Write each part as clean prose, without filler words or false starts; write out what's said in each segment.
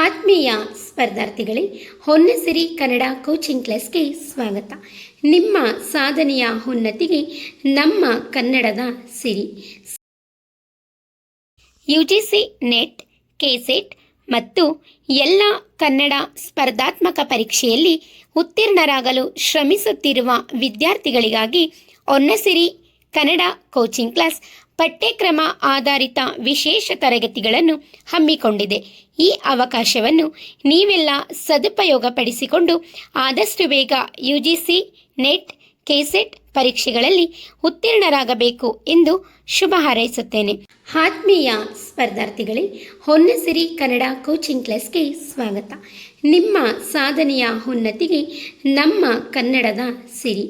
ಆತ್ಮೀಯ ಸ್ಪರ್ಧಾರ್ಥಿಗಳೇ, ಹೊನ್ನಸಿರಿ ಕನ್ನಡ ಕೋಚಿಂಗ್ ಕ್ಲಾಸ್ಗೆ ಸ್ವಾಗತ. ನಿಮ್ಮ ಸಾಧನೆಯ ಉನ್ನತಿಗೆ ನಮ್ಮ ಕನ್ನಡದ ಸಿರಿ. ಯುಜಿಸಿ ನೆಟ್, ಕೆಸೆಟ್ ಮತ್ತು ಎಲ್ಲ ಕನ್ನಡ ಸ್ಪರ್ಧಾತ್ಮಕ ಪರೀಕ್ಷೆಯಲ್ಲಿ ಉತ್ತೀರ್ಣರಾಗಲು ಶ್ರಮಿಸುತ್ತಿರುವ ವಿದ್ಯಾರ್ಥಿಗಳಿಗಾಗಿ ಹೊನ್ನಸಿರಿ ಕನ್ನಡ ಕೋಚಿಂಗ್ ಕ್ಲಾಸ್ ಪಠ್ಯಕ್ರಮ ಆಧಾರಿತ ವಿಶೇಷ ತರಗತಿಗಳನ್ನು ಹಮ್ಮಿಕೊಂಡಿದೆ. ಈ ಅವಕಾಶವನ್ನು ನೀವೆಲ್ಲ ಸದುಪಯೋಗಪಡಿಸಿಕೊಂಡು ಆದಷ್ಟು ಬೇಗ ಯುಜಿಸಿ ನೆಟ್, ಕೆಸೆಟ್ ಪರೀಕ್ಷೆಗಳಲ್ಲಿ ಉತ್ತೀರ್ಣರಾಗಬೇಕು ಎಂದು ಶುಭ ಹಾರೈಸುತ್ತೇನೆ. ಆತ್ಮೀಯ ಸ್ಪರ್ಧಾರ್ಥಿಗಳೇ, ಹೊನ್ನಸಿರಿ ಕನ್ನಡ ಕೋಚಿಂಗ್ ಕ್ಲಾಸ್ಗೆ ಸ್ವಾಗತ. ನಿಮ್ಮ ಸಾಧನೆಯ ಉನ್ನತಿಗೆ ನಮ್ಮ ಕನ್ನಡದ ಸಿರಿ.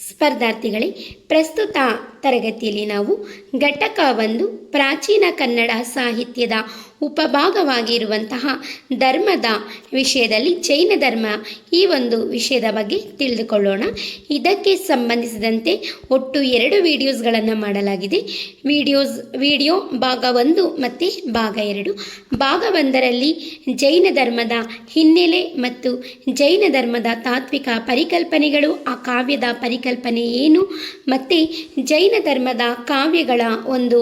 ಸ್ಪರ್ಧಾರ್ಥಿಗಳೇ, ಪ್ರಸ್ತುತ ತರಗತಿಯಲ್ಲಿ ನಾವು ಘಟಕ 1 ಪ್ರಾಚೀನ ಕನ್ನಡ ಸಾಹಿತ್ಯದ ಉಪಭಾಗವಾಗಿರುವಂತಹ ಧರ್ಮದ ವಿಷಯದಲ್ಲಿ ಜೈನ ಧರ್ಮ ಈ ಒಂದು ವಿಷಯದ ಬಗ್ಗೆ ತಿಳಿದುಕೊಳ್ಳೋಣ. ಇದಕ್ಕೆ ಸಂಬಂಧಿಸಿದಂತೆ ಒಟ್ಟು 2 ವಿಡಿಯೋಸ್ಗಳನ್ನು ಮಾಡಲಾಗಿದೆ. ವಿಡಿಯೋ ಭಾಗ 1 ಮತ್ತು ಭಾಗ 2. ಭಾಗ 1ರಲ್ಲಿ ಜೈನ ಧರ್ಮದ ಹಿನ್ನೆಲೆ ಮತ್ತು ಜೈನ ಧರ್ಮದ ತಾತ್ವಿಕ ಪರಿಕಲ್ಪನೆಗಳು, ಆ ಕಾವ್ಯದ ಪರಿಕಲ್ಪನೆ ಏನು, ಮತ್ತು ಜೈನ ಧರ್ಮದ ಕಾವ್ಯಗಳ ಒಂದು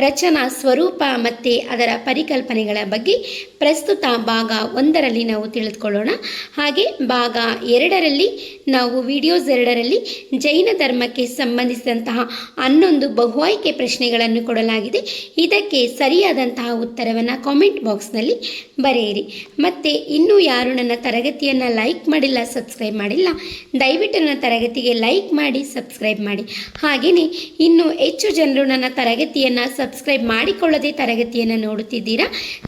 ರಚನಾ ಸ್ವರೂಪ ಮತ್ತು ಅದರ ಪರಿಕಲ್ಪನೆಗಳ ಬಗ್ಗೆ ಪ್ರಸ್ತುತ ಭಾಗ 1ರಲ್ಲಿ ನಾವು ತಿಳಿದುಕೊಳ್ಳೋಣ. ಹಾಗೆ ಭಾಗ 2ರಲ್ಲಿ ನಾವು ವಿಡಿಯೋಸ್ 2ರಲ್ಲಿ ಜೈನ ಧರ್ಮಕ್ಕೆ ಸಂಬಂಧಿಸಿದಂತಹ 11 ಬಹು ಆಯ್ಕೆ ಪ್ರಶ್ನೆಗಳನ್ನು ಕೊಡಲಾಗಿದೆ. ಇದಕ್ಕೆ ಸರಿಯಾದಂತಹ ಉತ್ತರವನ್ನು ಕಾಮೆಂಟ್ ಬಾಕ್ಸ್ನಲ್ಲಿ ಬರೆಯಿರಿ. ಮತ್ತು ಇನ್ನೂ ಯಾರು ನನ್ನ ತರಗತಿಯನ್ನು ಲೈಕ್ ಮಾಡಿಲ್ಲ, ಸಬ್ಸ್ಕ್ರೈಬ್ ಮಾಡಿಲ್ಲ, ದಯವಿಟ್ಟು ನನ್ನ ತರಗತಿಗೆ ಲೈಕ್ ಮಾಡಿ, ಸಬ್ಸ್ಕ್ರೈಬ್ ಮಾಡಿ. ಹಾಗೆಯೇ ಇನ್ನೂ ಹೆಚ್ಚು ಜನರು ನನ್ನ ತರಗತಿಯನ್ನು ಸಬ್ಸ್ಕ್ರೈಬ್ ಮಾಡಿಕೊಳ್ಳದೆ ತರಗತಿಯನ್ನು ನೋಡುತ್ತಿದ್ದೀರಾ.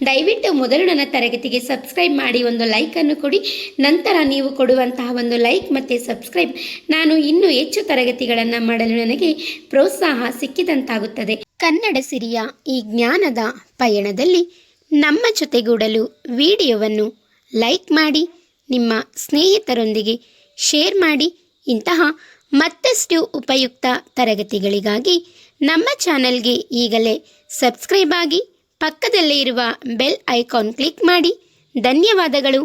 ದಯವಿಟ್ಟು ಮೊದಲು ನನ್ನ ತರಗತಿಗೆ ಸಬ್ಸ್ಕ್ರೈಬ್ ಮಾಡಿ ಒಂದು ಲೈಕನ್ನು ಕೊಡಿ. ನಂತರ ನೀವು ಕೊಡುವಂತಹ ಒಂದು ಲೈಕ್ ಮತ್ತು ಸಬ್ಸ್ಕ್ರೈಬ್ ನಾನು ಇನ್ನೂ ಹೆಚ್ಚು ತರಗತಿಗಳನ್ನು ಮಾಡಲು ನನಗೆ ಪ್ರೋತ್ಸಾಹ ಸಿಕ್ಕಿದಂತಾಗುತ್ತದೆ. ಕನ್ನಡ ಸಿರಿಯ ಈ ಜ್ಞಾನದ ಪಯಣದಲ್ಲಿ ನಮ್ಮ ಜೊತೆಗೂಡಲು ವಿಡಿಯೋವನ್ನು ಲೈಕ್ ಮಾಡಿ, ನಿಮ್ಮ ಸ್ನೇಹಿತರೊಂದಿಗೆ ಶೇರ್ ಮಾಡಿ. ಇಂತಹ ಮತ್ತಷ್ಟು ಉಪಯುಕ್ತ ತರಗತಿಗಳಿಗಾಗಿ ನಮ್ಮ ಚಾನಲ್ಗೆ ಈಗಲೇ ಸಬ್ಸ್ಕ್ರೈಬ್ ಆಗಿ, ಪಕ್ಕದಲ್ಲೇ ಇರುವ ಬೆಲ್ ಐಕಾನ್ ಕ್ಲಿಕ್ ಮಾಡಿ. ಧನ್ಯವಾದಗಳು.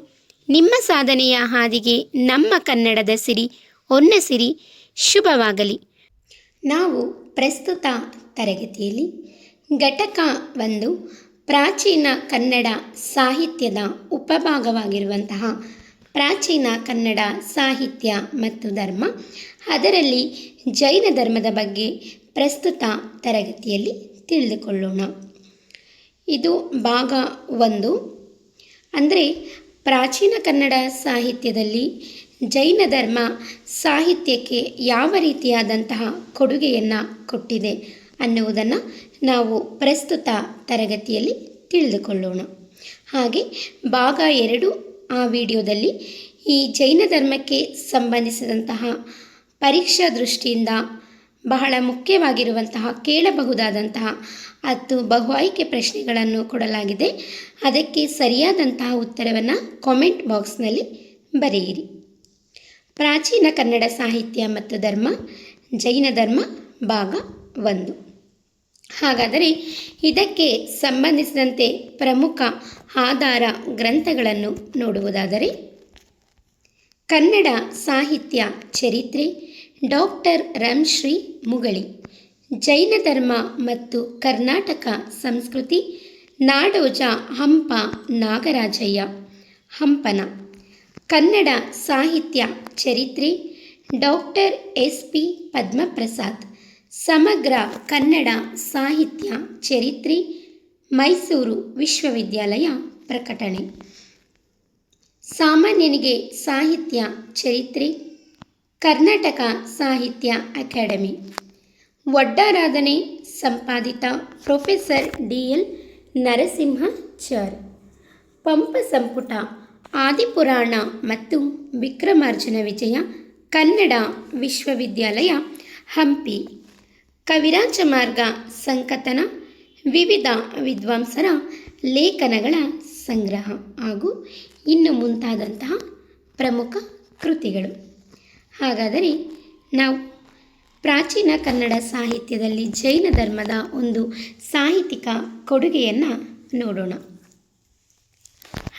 ನಿಮ್ಮ ಸಾಧನೆಯ ಹಾದಿಗೆ ನಮ್ಮ ಕನ್ನಡದ ಸಿರಿ ಹೊನ್ನಸಿರಿ ಶುಭವಾಗಲಿ. ನಾವು ಪ್ರಸ್ತುತ ತರಗತಿಯಲ್ಲಿ ಘಟಕ 1 ಪ್ರಾಚೀನ ಕನ್ನಡ ಸಾಹಿತ್ಯದ ಉಪಭಾಗವಾಗಿರುವಂತಹ ಪ್ರಾಚೀನ ಕನ್ನಡ ಸಾಹಿತ್ಯ ಮತ್ತು ಧರ್ಮ, ಅದರಲ್ಲಿ ಜೈನ ಧರ್ಮದ ಬಗ್ಗೆ ಪ್ರಸ್ತುತ ತರಗತಿಯಲ್ಲಿ ತಿಳಿದುಕೊಳ್ಳೋಣ. ಇದು ಭಾಗ 1. ಅಂದರೆ ಪ್ರಾಚೀನ ಕನ್ನಡ ಸಾಹಿತ್ಯದಲ್ಲಿ ಜೈನ ಧರ್ಮ ಸಾಹಿತ್ಯಕ್ಕೆ ಯಾವ ರೀತಿಯಾದಂತಹ ಕೊಡುಗೆಯನ್ನು ಕೊಟ್ಟಿದೆ ಅನ್ನುವುದನ್ನು ನಾವು ಪ್ರಸ್ತುತ ತರಗತಿಯಲ್ಲಿ ತಿಳಿದುಕೊಳ್ಳೋಣ. ಹಾಗೆ ಭಾಗ 2 ಆ ವಿಡಿಯೋದಲ್ಲಿ ಈ ಜೈನ ಧರ್ಮಕ್ಕೆ ಸಂಬಂಧಿಸಿದಂತಹ ಪರೀಕ್ಷಾ ದೃಷ್ಟಿಯಿಂದ ಬಹಳ ಮುಖ್ಯವಾಗಿರುವಂತಹ ಕೇಳಬಹುದಾದಂತಹ 10 ಬಹು ಆಯ್ಕೆ ಪ್ರಶ್ನೆಗಳನ್ನು ಕೊಡಲಾಗಿದೆ. ಅದಕ್ಕೆ ಸರಿಯಾದಂತಹ ಉತ್ತರವನ್ನು ಕಾಮೆಂಟ್ ಬಾಕ್ಸ್ನಲ್ಲಿ ಬರೆಯಿರಿ. ಪ್ರಾಚೀನ ಕನ್ನಡ ಸಾಹಿತ್ಯ ಮತ್ತು ಧರ್ಮ, ಜೈನ ಧರ್ಮ ಭಾಗ 1. ಹಾಗಾದರೆ ಇದಕ್ಕೆ ಸಂಬಂಧಿಸಿದಂತೆ ಪ್ರಮುಖ ಆಧಾರ ಗ್ರಂಥಗಳನ್ನು ನೋಡುವುದಾದರೆ, ಕನ್ನಡ ಸಾಹಿತ್ಯ ಚರಿತ್ರೆ ಡಾಕ್ಟರ್ ರಂಶ್ರೀ ಮುಗಳಿ, ಜೈನ ಧರ್ಮ ಮತ್ತು ಕರ್ನಾಟಕ ಸಂಸ್ಕೃತಿ ನಾಡೋಜ ಹಂಪ ನಾಗರಾಜಯ್ಯ ಹಂಪನ, ಕನ್ನಡ ಸಾಹಿತ್ಯ ಚರಿತ್ರೆ ಡಾಕ್ಟರ್ SP ಪದ್ಮಪ್ರಸಾದ್, ಸಮಗ್ರ ಕನ್ನಡ ಸಾಹಿತ್ಯ ಚರಿತ್ರೆ ಮೈಸೂರು ವಿಶ್ವವಿದ್ಯಾಲಯ ಪ್ರಕಟಣೆ, ಸಾಮಾನ್ಯನಿಗೆ ಸಾಹಿತ್ಯ ಚರಿತ್ರೆ ಕರ್ನಾಟಕ ಸಾಹಿತ್ಯ ಅಕಾಡೆಮಿ, ಒಡ್ಡಾರಾಧನೆ ಸಂಪಾದಿತ ಪ್ರೊಫೆಸರ್ DL ನರಸಿಂಹಾಚಾರ್, ಪಂಪ ಸಂಪುಟ ಆದಿಪುರಾಣ ಮತ್ತು ವಿಕ್ರಮಾರ್ಜುನ ವಿಜಯ ಕನ್ನಡ ವಿಶ್ವವಿದ್ಯಾಲಯ ಹಂಪಿ, ಕವಿರಾಜ ಮಾರ್ಗ ಸಂಕಥನ ವಿವಿಧ ವಿದ್ವಾಂಸರ ಲೇಖನಗಳ ಸಂಗ್ರಹ ಹಾಗೂ ಇನ್ನು ಮುಂತಾದಂತಹ ಪ್ರಮುಖ ಕೃತಿಗಳು. ಹಾಗಾದರೆ ನಾವು ಪ್ರಾಚೀನ ಕನ್ನಡ ಸಾಹಿತ್ಯದಲ್ಲಿ ಜೈನ ಧರ್ಮದ ಒಂದು ಸಾಹಿತ್ಯಿಕ ಕೊಡುಗೆಯನ್ನು ನೋಡೋಣ.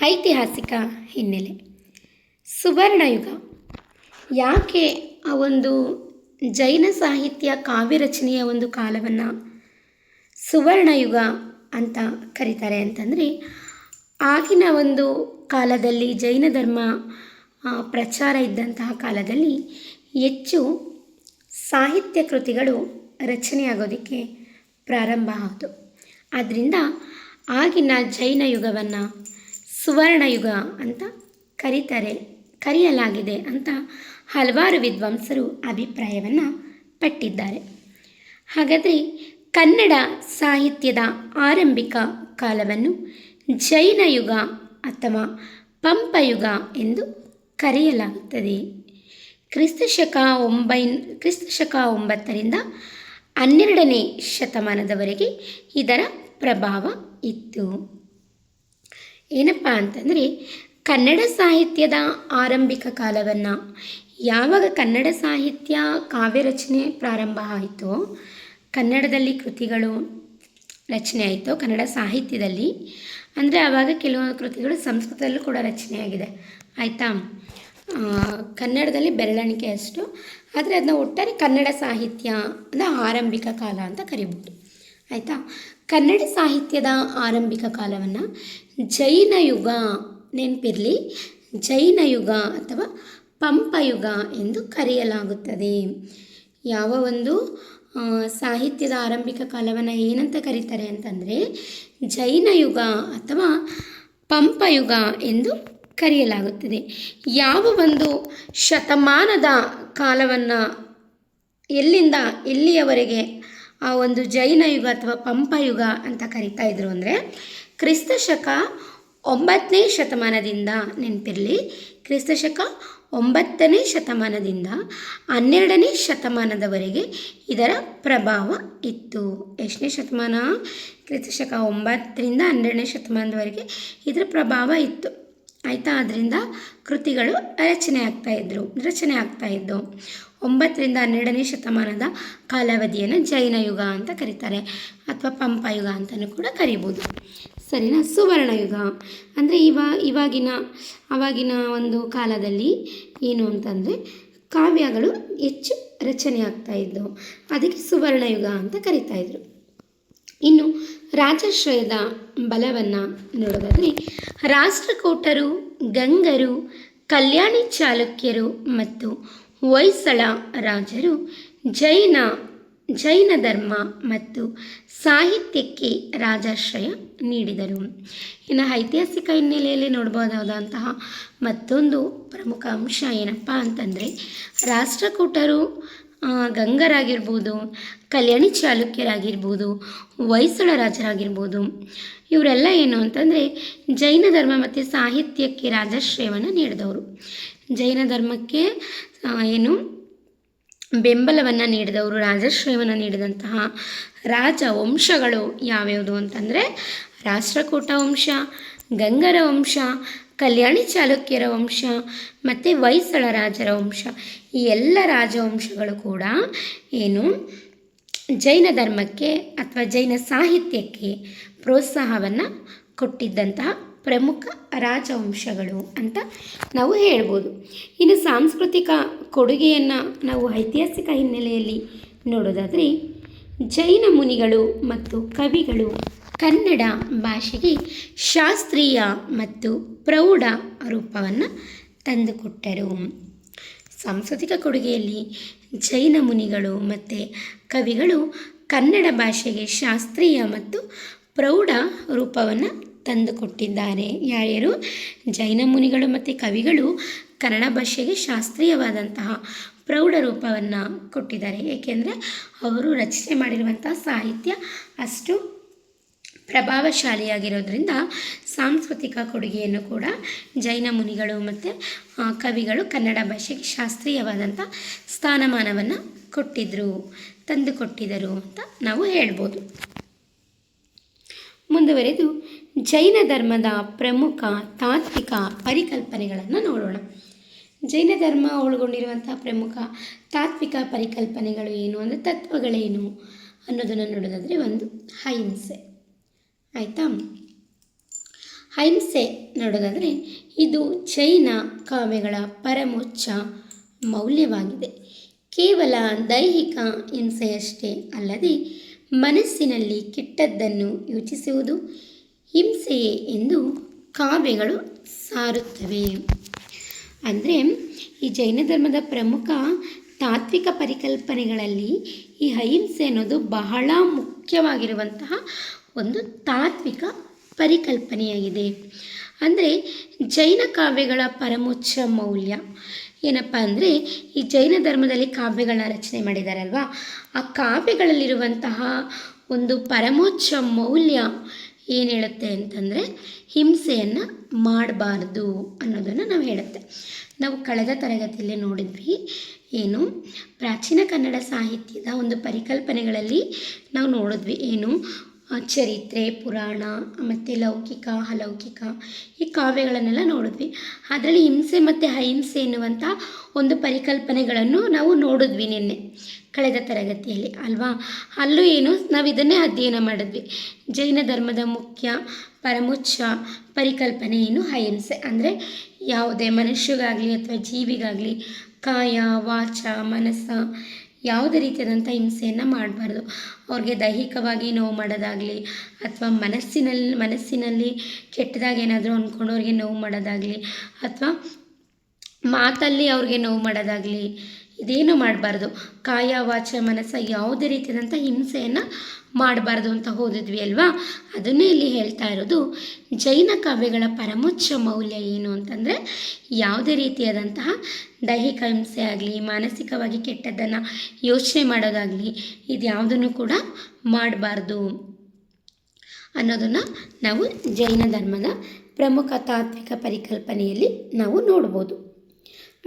ಐತಿಹಾಸಿಕ ಹಿನ್ನೆಲೆ. ಸುವರ್ಣಯುಗ ಯಾಕೆ ಆ ಒಂದು ಜೈನ ಸಾಹಿತ್ಯ ಕಾವ್ಯ ರಚನೆಯ ಒಂದು ಕಾಲವನ್ನು ಸುವರ್ಣಯುಗ ಅಂತ ಕರೀತಾರೆ ಅಂತಂದರೆ, ಆಗಿನ ಒಂದು ಕಾಲದಲ್ಲಿ ಜೈನ ಧರ್ಮ ಪ್ರಚಾರ ಇದ್ದಂತಹ ಕಾಲದಲ್ಲಿ ಹೆಚ್ಚು ಸಾಹಿತ್ಯ ಕೃತಿಗಳು ರಚನೆಯಾಗೋದಕ್ಕೆ ಪ್ರಾರಂಭ ಆಯಿತು. ಆದ್ದರಿಂದ ಆಗಿನ ಜೈನ ಯುಗವನ್ನು ಸುವರ್ಣಯುಗ ಅಂತ ಕರೆಯಲಾಗಿದೆ ಅಂತ ಹಲವಾರು ವಿದ್ವಾಂಸರು ಅಭಿಪ್ರಾಯವನ್ನು ಪಟ್ಟಿದ್ದಾರೆ. ಹಾಗಾದರೆ ಕನ್ನಡ ಸಾಹಿತ್ಯದ ಆರಂಭಿಕ ಕಾಲವನ್ನು ಜೈನ ಯುಗ ಅಥವಾ ಪಂಪಯುಗ ಎಂದು ಕರೆಯಲಾಗುತ್ತದೆ. ಕ್ರಿಸ್ತಶಕ 9ರಿಂದ 12ನೇ ಶತಮಾನದವರೆಗೆ ಇದರ ಪ್ರಭಾವ ಇತ್ತು. ಏನಪ್ಪ ಅಂತಂದರೆ, ಕನ್ನಡ ಸಾಹಿತ್ಯದ ಆರಂಭಿಕ ಕಾಲವನ್ನು ಯಾವಾಗ ಕನ್ನಡ ಸಾಹಿತ್ಯ ಕಾವ್ಯ ರಚನೆ ಪ್ರಾರಂಭ ಆಯಿತೋ, ಕನ್ನಡದಲ್ಲಿ ಕೃತಿಗಳು ರಚನೆ ಆಯಿತು ಕನ್ನಡ ಸಾಹಿತ್ಯದಲ್ಲಿ, ಅಂದರೆ ಆವಾಗ ಕೆಲವೊಂದು ಕೃತಿಗಳು ಸಂಸ್ಕೃತದಲ್ಲೂ ಕೂಡ ರಚನೆಯಾಗಿದೆ. ಆಯಿತಾ, ಕನ್ನಡದಲ್ಲಿ ಬೆರಳೆಣಿಕೆ ಅಷ್ಟು, ಆದರೆ ಅದನ್ನ ಒಟ್ಟಾರೆ ಕನ್ನಡ ಸಾಹಿತ್ಯ ಅಂದರೆ ಆರಂಭಿಕ ಕಾಲ ಅಂತ ಕರಿಬೋದು. ಆಯಿತಾ, ಕನ್ನಡ ಸಾಹಿತ್ಯದ ಆರಂಭಿಕ ಕಾಲವನ್ನು ಜೈನ ಯುಗ, ನೆನಪಿರಲಿ, ಜೈನ ಯುಗ ಅಥವಾ ಪಂಪಯುಗ ಎಂದು ಕರೆಯಲಾಗುತ್ತದೆ. ಯಾವ ಒಂದು ಸಾಹಿತ್ಯದ ಆರಂಭಿಕ ಕಾಲವನ್ನು ಏನಂತ ಕರೀತಾರೆ ಅಂತಂದರೆ ಜೈನ ಯುಗ ಅಥವಾ ಪಂಪಯುಗ ಎಂದು ಕರೆಯಲಾಗುತ್ತದೆ. ಯಾವ ಒಂದು ಶತಮಾನದ ಕಾಲವನ್ನು ಎಲ್ಲಿಂದ ಎಲ್ಲಿಯವರೆಗೆ ಆ ಒಂದು ಜೈನ ಯುಗ ಅಥವಾ ಪಂಪಯುಗ ಅಂತ ಕರಿತಾ ಇದ್ರು ಅಂದರೆ, ಕ್ರಿಸ್ತಶಕ 9ನೇ ಶತಮಾನದಿಂದ, ನೆನಪಿರಲಿ, ಕ್ರಿಸ್ತಶಕ 9ನೇ ಶತಮಾನದಿಂದ 12ನೇ ಶತಮಾನದವರೆಗೆ ಇದರ ಪ್ರಭಾವ ಇತ್ತು. ಎಷ್ಟನೇ ಶತಮಾನ? ಕ್ರಿಸ್ತಶಕ 9ರಿಂದ 12ನೇ ಶತಮಾನದವರೆಗೆ ಇದರ ಪ್ರಭಾವ ಇತ್ತು. ಆಯಿತಾ, ಅದರಿಂದ ಕೃತಿಗಳು ರಚನೆ ಆಗ್ತಾಯಿದ್ವು. 9ರಿಂದ 12ನೇ ಶತಮಾನದ ಕಾಲಾವಧಿಯನ್ನು ಜೈನ ಯುಗ ಅಂತ ಕರೀತಾರೆ, ಅಥವಾ ಪಂಪಯುಗ ಅಂತಲೂ ಕೂಡ ಕರಿಬೋದು. ಸರಿನಾ? ಸುವರ್ಣಯುಗ ಅಂದರೆ ಆವಾಗಿನ ಒಂದು ಕಾಲದಲ್ಲಿ ಏನು ಅಂತಂದರೆ ಕಾವ್ಯಗಳು ಹೆಚ್ಚು ರಚನೆ ಆಗ್ತಾಯಿದ್ದವು, ಅದಕ್ಕೆ ಸುವರ್ಣಯುಗ ಅಂತ ಕರಿತಾಯಿದ್ರು. ಇನ್ನು ರಾಜಾಶ್ರಯದ ಬಲವನ್ನು ನೋಡೋದಾದರೆ, ರಾಷ್ಟ್ರಕೂಟರು, ಗಂಗರು, ಕಲ್ಯಾಣಿ ಚಾಲುಕ್ಯರು ಮತ್ತು ಹೊಯ್ಸಳ ರಾಜರು ಜೈನ ಧರ್ಮ ಮತ್ತು ಸಾಹಿತ್ಯಕ್ಕೆ ರಾಜಾಶ್ರಯ ನೀಡಿದರು. ಇನ್ನು ಐತಿಹಾಸಿಕ ಹಿನ್ನೆಲೆಯಲ್ಲಿ ನೋಡ್ಬೋದಾದಂತಹ ಮತ್ತೊಂದು ಪ್ರಮುಖ ಅಂಶ ಏನಪ್ಪ ಅಂತಂದರೆ, ರಾಷ್ಟ್ರಕೂಟರು, ಗಂಗರಾಗಿರ್ಬೋದು, ಕಲ್ಯಾಣಿ ಚಾಲುಕ್ಯರಾಗಿರ್ಬೋದು, ಹೊಯ್ಸಳ ರಾಜರಾಗಿರ್ಬೋದು, ಇವರೆಲ್ಲ ಏನು ಅಂತಂದರೆ ಜೈನ ಧರ್ಮ ಮತ್ತು ಸಾಹಿತ್ಯಕ್ಕೆ ರಾಜಾಶ್ರಯವನ್ನು ನೀಡಿದವರು. ಜೈನ ಧರ್ಮಕ್ಕೆ ಏನು ಬೆಂಬಲವನ್ನು ನೀಡಿದವರು, ರಾಜಾಶ್ರಯವನ್ನು ನೀಡಿದಂತಹ ರಾಜವಂಶಗಳು ಯಾವ್ಯಾವುದು ಅಂತಂದರೆ ರಾಷ್ಟ್ರಕೂಟ ವಂಶ, ಗಂಗರ ವಂಶ, ಕಲ್ಯಾಣಿ ಚಾಲುಕ್ಯರ ವಂಶ ಮತ್ತು ಹೊಯ್ಸಳ ರಾಜರ ವಂಶ. ಈ ಎಲ್ಲ ರಾಜವಂಶಗಳು ಕೂಡ ಏನು ಜೈನ ಧರ್ಮಕ್ಕೆ ಅಥವಾ ಜೈನ ಸಾಹಿತ್ಯಕ್ಕೆ ಪ್ರೋತ್ಸಾಹವನ್ನು ಕೊಟ್ಟಿದ್ದಂತಹ ಪ್ರಮುಖ ರಾಜವಂಶಗಳು ಅಂತ ನಾವು ಹೇಳ್ಬೋದು. ಇನ್ನು ಸಾಂಸ್ಕೃತಿಕ ಕೊಡುಗೆಯನ್ನು ನಾವು ಐತಿಹಾಸಿಕ ಹಿನ್ನೆಲೆಯಲ್ಲಿ ನೋಡೋದಾದರೆ, ಜೈನ ಮುನಿಗಳು ಮತ್ತು ಕವಿಗಳು ಕನ್ನಡ ಭಾಷೆಗೆ ಶಾಸ್ತ್ರೀಯ ಮತ್ತು ಪ್ರೌಢ ರೂಪವನ್ನು ತಂದುಕೊಟ್ಟರು. ಸಾಂಸ್ಕೃತಿಕ ಕೊಡುಗೆಯಲ್ಲಿ ಜೈನ ಮುನಿಗಳು ಮತ್ತು ಕವಿಗಳು ಕನ್ನಡ ಭಾಷೆಗೆ ಶಾಸ್ತ್ರೀಯ ಮತ್ತು ಪ್ರೌಢ ರೂಪವನ್ನು ತಂದುಕೊಟ್ಟಿದ್ದಾರೆ. ಯಾರ್ಯಾರು? ಜೈನ ಮುನಿಗಳು ಮತ್ತು ಕವಿಗಳು ಕನ್ನಡ ಭಾಷೆಗೆ ಶಾಸ್ತ್ರೀಯವಾದಂತಹ ಪ್ರೌಢ ರೂಪವನ್ನು ಕೊಟ್ಟಿದ್ದಾರೆ. ಏಕೆಂದರೆ ಅವರು ರಚನೆ ಮಾಡಿರುವಂತಹ ಸಾಹಿತ್ಯ ಅಷ್ಟು ಪ್ರಭಾವಶಾಲಿಯಾಗಿರೋದ್ರಿಂದ ಸಾಂಸ್ಕೃತಿಕ ಕೊಡುಗೆಯನ್ನು ಕೂಡ ಜೈನ ಮುನಿಗಳು ಮತ್ತು ಕವಿಗಳು ಕನ್ನಡ ಭಾಷೆಗೆ ಶಾಸ್ತ್ರೀಯವಾದಂಥ ಸ್ಥಾನಮಾನವನ್ನು ತಂದುಕೊಟ್ಟಿದ್ದರು ಅಂತ ನಾವು ಹೇಳ್ಬೋದು. ಮುಂದುವರೆದು ಜೈನ ಧರ್ಮದ ಪ್ರಮುಖ ತಾತ್ವಿಕ ಪರಿಕಲ್ಪನೆಗಳನ್ನು ನೋಡೋಣ. ಜೈನ ಧರ್ಮ ಒಳಗೊಂಡಿರುವಂಥ ಪ್ರಮುಖ ತಾತ್ವಿಕ ಪರಿಕಲ್ಪನೆಗಳು ಏನು ಅಂದರೆ, ತತ್ವಗಳೇನು ಅನ್ನೋದನ್ನು ನೋಡೋದಾದರೆ, ಒಂದು ಅಹಿಂಸೆ. ಆಯಿತಾ, ಅಹಿಂಸೆ ನೋಡೋದಾದರೆ ಇದು ಜೈನ ಕಾವ್ಯಗಳ ಪರಮೋಚ್ಚ ಮೌಲ್ಯವಾಗಿದೆ. ಕೇವಲ ದೈಹಿಕ ಹಿಂಸೆಯಷ್ಟೇ ಅಲ್ಲದೆ ಮನಸ್ಸಿನಲ್ಲಿ ಕೆಟ್ಟದ್ದನ್ನು ಯೋಚಿಸುವುದು ಹಿಂಸೆಯೇ ಎಂದು ಕಾವ್ಯಗಳು ಸಾರುತ್ತವೆ. ಅಂದರೆ ಈ ಜೈನ ಧರ್ಮದ ಪ್ರಮುಖ ತಾತ್ವಿಕ ಪರಿಕಲ್ಪನೆಗಳಲ್ಲಿ ಈ ಅಹಿಂಸೆ ಅನ್ನೋದು ಬಹಳ ಮುಖ್ಯವಾಗಿರುವಂತಹ ಒಂದು ತಾತ್ವಿಕ ಪರಿಕಲ್ಪನೆಯಾಗಿದೆ. ಅಂದರೆ ಜೈನ ಕಾವ್ಯಗಳ ಪರಮೋಚ್ಚ ಮೌಲ್ಯ ಏನಪ್ಪ ಅಂದರೆ ಈ ಜೈನ ಧರ್ಮದಲ್ಲಿ ಕಾವ್ಯಗಳನ್ನ ರಚನೆ ಮಾಡಿದಾರಲ್ವ, ಆ ಕಾವ್ಯಗಳಲ್ಲಿರುವಂತಹ ಒಂದು ಪರಮೋಚ್ಚ ಮೌಲ್ಯ ಏನು ಹೇಳುತ್ತೆ ಅಂತಂದರೆ ಹಿಂಸೆಯನ್ನು ಮಾಡಬಾರ್ದು ಅನ್ನೋದನ್ನು ನಾವು ಹೇಳುತ್ತೆ. ನಾವು ಕಳೆದ ತರಗತಿಯಲ್ಲಿ ನೋಡಿದ್ವಿ, ಏನು ಪ್ರಾಚೀನ ಕನ್ನಡ ಸಾಹಿತ್ಯದ ಒಂದು ಪರಿಕಲ್ಪನೆಗಳಲ್ಲಿ ನಾವು ನೋಡಿದ್ವಿ, ಏನು ಚರಿತ್ರೆ, ಪುರಾಣ ಮತ್ತು ಲೌಕಿಕ, ಅಲೌಕಿಕ ಈ ಕಾವ್ಯಗಳನ್ನೆಲ್ಲ ನೋಡಿದ್ವಿ. ಅದರಲ್ಲಿ ಹಿಂಸೆ ಮತ್ತು ಅಹಿಂಸೆ ಎನ್ನುವಂಥ ಒಂದು ಪರಿಕಲ್ಪನೆಗಳನ್ನು ನಾವು ನೋಡಿದ್ವಿ ನಿನ್ನೆ ಕಳೆದ ತರಗತಿಯಲ್ಲಿ ಅಲ್ವಾ. ಅಲ್ಲೂ ಏನು ನಾವು ಇದನ್ನೇ ಅಧ್ಯಯನ ಮಾಡಿದ್ವಿ. ಜೈನ ಧರ್ಮದ ಮುಖ್ಯ ಪರಮೋಚ್ಚ ಪರಿಕಲ್ಪನೆ ಏನು ಅಹಿಂಸೆ. ಅಂದರೆ ಯಾವುದೇ ಮನುಷ್ಯಗಾಗಲಿ ಅಥವಾ ಜೀವಿಗಾಗಲಿ ಕಾಯ, ವಾಚ, ಮನಸ್ಸ ಯಾವುದೇ ರೀತಿಯಾದಂಥ ಹಿಂಸೆಯನ್ನು ಮಾಡಬಾರ್ದು. ಅವ್ರಿಗೆ ದೈಹಿಕವಾಗಿ ನೋವು ಮಾಡೋದಾಗಲಿ ಅಥವಾ ಮನಸ್ಸಿನಲ್ಲಿ ಕೆಟ್ಟದಾಗಿ ಏನಾದರೂ ಅಂದ್ಕೊಂಡು ಅವ್ರಿಗೆ ನೋವು ಮಾಡೋದಾಗಲಿ ಅಥವಾ ಮಾತಲ್ಲಿ ಅವ್ರಿಗೆ ನೋವು ಮಾಡೋದಾಗಲಿ ಇದೇನು ಮಾಡಬಾರ್ದು. ಕಾಯ, ವಾಚ, ಮನಸ್ಸ ಯಾವುದೇ ರೀತಿಯಾದಂಥ ಹಿಂಸೆಯನ್ನು ಮಾಡಬಾರ್ದು ಅಂತ ಓದಿದ್ವಿ ಅಲ್ವಾ. ಅದನ್ನೇ ಇಲ್ಲಿ ಹೇಳ್ತಾ ಇರೋದು. ಜೈನ ಕಾವ್ಯಗಳ ಪರಮೋಚ್ಚ ಮೌಲ್ಯ ಏನು ಅಂತಂದರೆ ಯಾವುದೇ ರೀತಿಯಾದಂತಹ ದೈಹಿಕ ಹಿಂಸೆ ಆಗಲಿ, ಮಾನಸಿಕವಾಗಿ ಕೆಟ್ಟದ್ದನ್ನು ಯೋಚನೆ ಮಾಡೋದಾಗಲಿ ಇದು ಯಾವುದನ್ನು ಕೂಡ ಮಾಡಬಾರ್ದು ಅನ್ನೋದನ್ನು ನಾವು ಜೈನ ಧರ್ಮದ ಪ್ರಮುಖ ತಾತ್ವಿಕ ಪರಿಕಲ್ಪನೆಯಲ್ಲಿ ನಾವು ನೋಡ್ಬೋದು.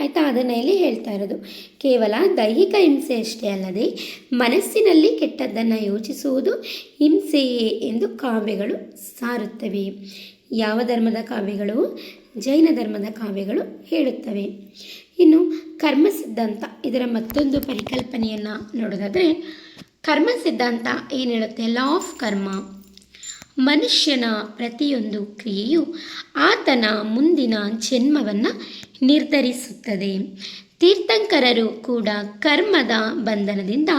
ಆಯಿತಾ. ಅದನ್ನು ಇಲ್ಲಿ ಹೇಳ್ತಾ ಇರೋದು. ಕೇವಲ ದೈಹಿಕ ಹಿಂಸೆ ಅಷ್ಟೇ ಅಲ್ಲದೆ ಮನಸ್ಸಿನಲ್ಲಿ ಕೆಟ್ಟದ್ದನ್ನು ಯೋಚಿಸುವುದು ಹಿಂಸೆಯೇ ಎಂದು ಕಾವ್ಯಗಳು ಸಾರುತ್ತವೆ. ಯಾವ ಧರ್ಮದ ಕಾವ್ಯಗಳು? ಜೈನ ಧರ್ಮದ ಕಾವ್ಯಗಳು ಹೇಳುತ್ತವೆ. ಇನ್ನು ಕರ್ಮ ಸಿದ್ಧಾಂತ, ಇದರ ಮತ್ತೊಂದು ಪರಿಕಲ್ಪನೆಯನ್ನು ನೋಡೋದಾದರೆ ಕರ್ಮ ಸಿದ್ಧಾಂತ ಏನು ಹೇಳುತ್ತೆ? ಲಾ ಆಫ್ ಕರ್ಮ. ಮನುಷ್ಯನ ಪ್ರತಿಯೊಂದು ಕ್ರಿಯೆಯು ಆತನ ಮುಂದಿನ ಜನ್ಮವನ್ನು ನಿರ್ಧರಿಸುತ್ತದೆ. ತೀರ್ಥಂಕರರು ಕೂಡ ಕರ್ಮದ ಬಂಧನದಿಂದ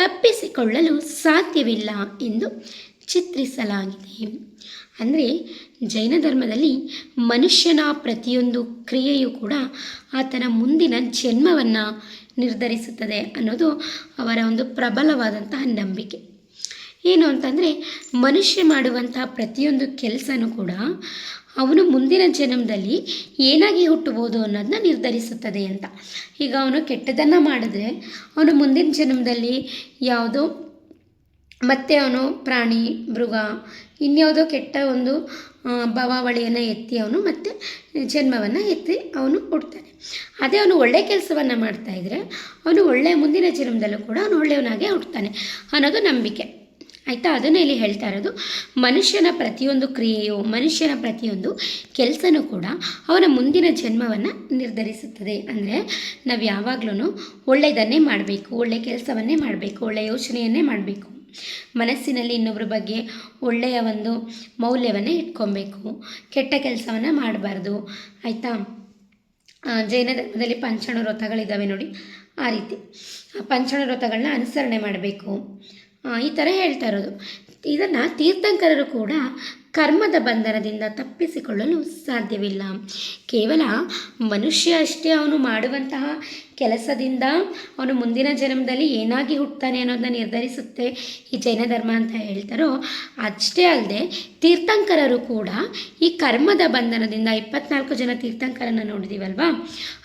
ತಪ್ಪಿಸಿಕೊಳ್ಳಲು ಸಾಧ್ಯವಿಲ್ಲ ಎಂದು ಚಿತ್ರಿಸಲಾಗಿದೆ. ಅಂದರೆ ಜೈನ ಧರ್ಮದಲ್ಲಿ ಮನುಷ್ಯನ ಪ್ರತಿಯೊಂದು ಕ್ರಿಯೆಯೂ ಕೂಡ ಆತನ ಮುಂದಿನ ಜನ್ಮವನ್ನು ನಿರ್ಧರಿಸುತ್ತದೆ ಅನ್ನೋದು ಅವರ ಒಂದು ಪ್ರಬಲವಾದಂತಹ ನಂಬಿಕೆ. ಏನು ಅಂತಂದರೆ ಮನುಷ್ಯ ಮಾಡುವಂತಹ ಪ್ರತಿಯೊಂದು ಕೆಲಸನೂ ಕೂಡ ಅವನು ಮುಂದಿನ ಜನ್ಮದಲ್ಲಿ ಏನಾಗಿ ಹುಟ್ಟಬೋದು ಅನ್ನೋದನ್ನ ನಿರ್ಧರಿಸುತ್ತದೆ ಅಂತ. ಈಗ ಅವನು ಕೆಟ್ಟದನ್ನು ಮಾಡಿದ್ರೆ ಅವನು ಮುಂದಿನ ಜನ್ಮದಲ್ಲಿ ಯಾವುದೋ ಮತ್ತೆ ಅವನು ಪ್ರಾಣಿ, ಮೃಗ, ಇನ್ಯಾವುದೋ ಕೆಟ್ಟ ಒಂದು ಭಾವಾವಳಿಯನ್ನು ಎತ್ತಿ ಅವನು ಮತ್ತೆ ಜನ್ಮವನ್ನು ಎತ್ತಿ ಅವನು ಹುಡ್ತಾನೆ. ಅದೇ ಅವನು ಒಳ್ಳೆಯ ಕೆಲಸವನ್ನು ಮಾಡ್ತಾಯಿದ್ರೆ ಅವನು ಒಳ್ಳೆಯ ಮುಂದಿನ ಜನ್ಮದಲ್ಲೂ ಕೂಡ ಅವನು ಒಳ್ಳೆಯವನಾಗೆ ಹುಡ್ತಾನೆ ಅನ್ನೋದು ನಂಬಿಕೆ. ಆಯಿತಾ. ಅದನ್ನು ಇಲ್ಲಿ ಹೇಳ್ತಾ ಇರೋದು. ಮನುಷ್ಯನ ಪ್ರತಿಯೊಂದು ಕ್ರಿಯೆಯು, ಮನುಷ್ಯನ ಪ್ರತಿಯೊಂದು ಕೆಲಸನೂ ಕೂಡ ಅವನ ಮುಂದಿನ ಜನ್ಮವನ್ನು ನಿರ್ಧರಿಸುತ್ತದೆ. ಅಂದರೆ ನಾವು ಯಾವಾಗಲೂ ಒಳ್ಳೆಯದನ್ನೇ ಮಾಡಬೇಕು, ಒಳ್ಳೆಯ ಕೆಲಸವನ್ನೇ ಮಾಡಬೇಕು, ಒಳ್ಳೆಯ ಯೋಚನೆಯನ್ನೇ ಮಾಡಬೇಕು. ಮನಸ್ಸಿನಲ್ಲಿ ಇನ್ನೊಬ್ಬರ ಬಗ್ಗೆ ಒಳ್ಳೆಯ ಒಂದು ಮೌಲ್ಯವನ್ನೇ ಇಟ್ಕೊಬೇಕು, ಕೆಟ್ಟ ಕೆಲಸವನ್ನು ಮಾಡಬಾರ್ದು. ಆಯಿತಾ. ಜೈನ ಧರ್ಮದಲ್ಲಿ ಪಂಚಾಣ ವ್ರತಗಳಿದ್ದಾವೆ ನೋಡಿ, ಆ ರೀತಿ ಪಂಚಾಣ ವ್ರತಗಳನ್ನ ಅನುಸರಣೆ ಮಾಡಬೇಕು, ಈ ಥರ ಹೇಳ್ತಾ ಇರೋದು. ಇದನ್ನು ತೀರ್ಥಂಕರರು ಕೂಡ ಕರ್ಮದ ಬಂಧನದಿಂದ ತಪ್ಪಿಸಿಕೊಳ್ಳಲು ಸಾಧ್ಯವಿಲ್ಲ. ಕೇವಲ ಮನುಷ್ಯ ಅಷ್ಟೇ ಅವನು ಮಾಡುವಂತಹ ಕೆಲಸದಿಂದ ಅವನು ಮುಂದಿನ ಜನ್ಮದಲ್ಲಿ ಏನಾಗಿ ಹುಟ್ಟುತ್ತಾನೆ ಅನ್ನೋದನ್ನ ನಿರ್ಧರಿಸುತ್ತೆ ಈ ಜೈನ ಧರ್ಮ ಅಂತ ಹೇಳ್ತಾರೋ, ಅಷ್ಟೇ ಅಲ್ಲದೆ ತೀರ್ಥಂಕರರು ಕೂಡ ಈ ಕರ್ಮದ ಬಂಧನದಿಂದ 24 ಜನ ತೀರ್ಥಂಕರನ್ನು ನೋಡಿದ್ದೀವಲ್ವಾ,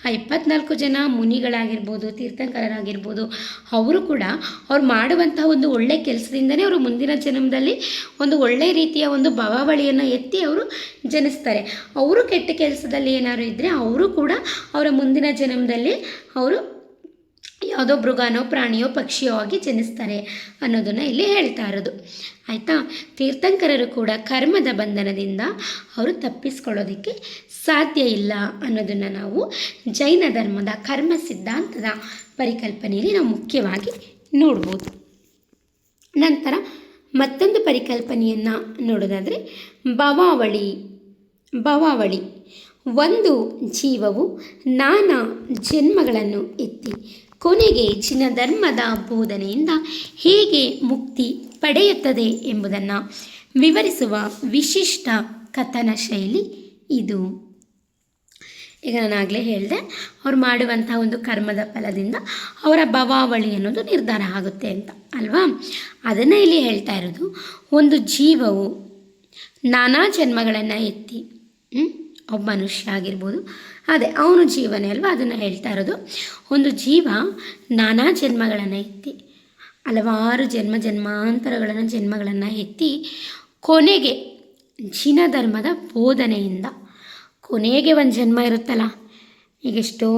ಆ 24 ಜನ ಮುನಿಗಳಾಗಿರ್ಬೋದು, ತೀರ್ಥಂಕರರಾಗಿರ್ಬೋದು, ಅವರು ಕೂಡ ಅವ್ರು ಮಾಡುವಂತಹ ಒಂದು ಒಳ್ಳೆಯ ಕೆಲಸದಿಂದನೇ ಅವರು ಮುಂದಿನ ಜನ್ಮದಲ್ಲಿ ಒಂದು ಒಳ್ಳೆಯ ರೀತಿಯ ಒಂದು ಭಾವಾವಳಿಯನ್ನು ಎತ್ತಿ ಅವರು ಜನಿಸ್ತಾರೆ. ಅವರು ಕೆಟ್ಟ ಕೆಲಸದಲ್ಲಿ ಏನಾದ್ರು ಇದ್ದರೆ ಅವರು ಕೂಡ ಅವರ ಮುಂದಿನ ಜನ್ಮದಲ್ಲಿ ಅವರು ಯಾವುದೋ ಮೃಗನೋ, ಪ್ರಾಣಿಯೋ, ಪಕ್ಷಿಯೋ ಆಗಿ ಜನಿಸ್ತಾರೆ ಅನ್ನೋದನ್ನು ಇಲ್ಲಿ ಹೇಳ್ತಾ ಇರೋದು. ಆಯಿತಾ. ತೀರ್ಥಂಕರರು ಕೂಡ ಕರ್ಮದ ಬಂಧನದಿಂದ ಅವರು ತಪ್ಪಿಸ್ಕೊಳ್ಳೋದಕ್ಕೆ ಸಾಧ್ಯ ಇಲ್ಲ ಅನ್ನೋದನ್ನು ನಾವು ಜೈನ ಧರ್ಮದ ಕರ್ಮ ಸಿದ್ಧಾಂತದ ಪರಿಕಲ್ಪನೆಯಲ್ಲಿ ನಾವು ಮುಖ್ಯವಾಗಿ ನೋಡ್ಬೋದು. ನಂತರ ಮತ್ತೊಂದು ಪರಿಕಲ್ಪನೆಯನ್ನು ನೋಡೋದಾದರೆ ಭಾವಾವಳಿ ಭವಾವಳಿ. ಒಂದು ಜೀವವು ನಾನಾ ಜನ್ಮಗಳನ್ನು ಎತ್ತಿ ಕೊನೆಗೆ ಜಿನಧರ್ಮದ ಬೋಧನೆಯಿಂದ ಹೇಗೆ ಮುಕ್ತಿ ಪಡೆಯುತ್ತದೆ ಎಂಬುದನ್ನು ವಿವರಿಸುವ ವಿಶಿಷ್ಟ ಕಥನ ಶೈಲಿ ಇದು. ಈಗ ನಾನು ಆಗಲೇ ಹೇಳಿದೆ, ಅವ್ರು ಮಾಡುವಂಥ ಒಂದು ಕರ್ಮದ ಫಲದಿಂದ ಅವರ ಭವಾವಳಿ ಅನ್ನೋದು ನಿರ್ಧಾರ ಆಗುತ್ತೆ ಅಂತ ಅಲ್ವಾ. ಅದನ್ನು ಇಲ್ಲಿ ಹೇಳ್ತಾ ಇರೋದು, ಒಂದು ಜೀವವು ನಾನಾ ಜನ್ಮಗಳನ್ನು ಎತ್ತಿ, ಒಬ್ಬ ಮನುಷ್ಯ ಆಗಿರ್ಬೋದು, ಅದೇ ಅವನು ಜೀವನೇ ಅಲ್ವಾ, ಅದನ್ನು ಹೇಳ್ತಾ ಇರೋದು. ಒಂದು ಜೀವ ನಾನಾ ಜನ್ಮಗಳನ್ನು ಎತ್ತಿ, ಹಲವಾರು ಜನ್ಮಗಳನ್ನು ಎತ್ತಿ ಕೊನೆಗೆ ಜಿನ ಧರ್ಮದ ಬೋಧನೆಯಿಂದ, ಕೊನೆಗೆ ಒಂದು ಜನ್ಮ ಇರುತ್ತಲ್ಲ, ಈಗ ಎಷ್ಟೋ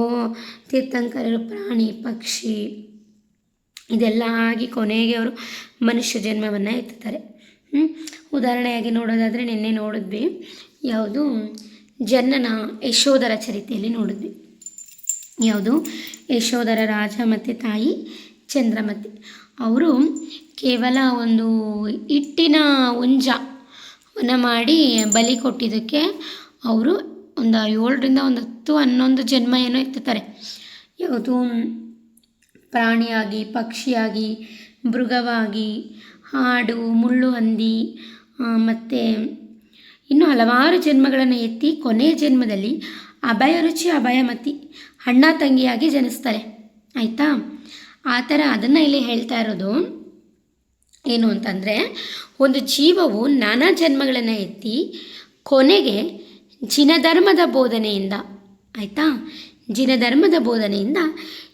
ತೀರ್ಥಂಕರರು ಪ್ರಾಣಿ ಪಕ್ಷಿ ಇದೆಲ್ಲ ಆಗಿ ಕೊನೆಗೆ ಅವರು ಮನುಷ್ಯ ಜನ್ಮವನ್ನು ಎತ್ತುತ್ತಾರೆ. ಉದಾಹರಣೆಯಾಗಿ ನೋಡೋದಾದರೆ ನಿನ್ನೆ ನೋಡಿದ್ವಿ, ಯಾವುದು ಜನನ ಯಶೋಧರ ಚರಿತೆಯಲ್ಲಿ ನೋಡಿದ್ವಿ. ಯಾವುದು ಯಶೋಧರ ರಾಜ ಮತ್ತು ತಾಯಿ ಚಂದ್ರಮತಿ ಅವರು ಕೇವಲ ಒಂದು ಹಿಟ್ಟಿನ ಹುಂಜವನ್ನು ಮಾಡಿ ಬಲಿ ಕೊಟ್ಟಿದ್ದಕ್ಕೆ ಅವರು ಒಂದು 7ರಿಂದ 10-11 ಜನ್ಮ ಏನೋ ಎತ್ತುತ್ತಾರೆ. ಯಾವುದು ಪ್ರಾಣಿಯಾಗಿ, ಪಕ್ಷಿಯಾಗಿ, ಮೃಗವಾಗಿ, ಹಾಡು, ಮುಳ್ಳು ಹಂದಿ ಮತ್ತು ಇನ್ನೂ ಹಲವಾರು ಜನ್ಮಗಳನ್ನು ಎತ್ತಿ ಕೊನೆಯ ಜನ್ಮದಲ್ಲಿ ಅಭಯರುಚಿ ಅಭಯಮತಿ ಅಣ್ಣ ತಂಗಿಯಾಗಿ ಜನಿಸ್ತಾರೆ. ಆಯಿತಾ, ಆ ಥರ ಅದನ್ನು ಇಲ್ಲಿ ಹೇಳ್ತಾ ಇರೋದು ಏನು ಅಂತಂದರೆ, ಒಂದು ಜೀವವು ನಾನಾ ಜನ್ಮಗಳನ್ನು ಎತ್ತಿ ಕೊನೆಗೆ ಜಿನಧರ್ಮದ ಬೋಧನೆಯಿಂದ, ಆಯಿತಾ, ಜಿನಧರ್ಮದ ಬೋಧನೆಯಿಂದ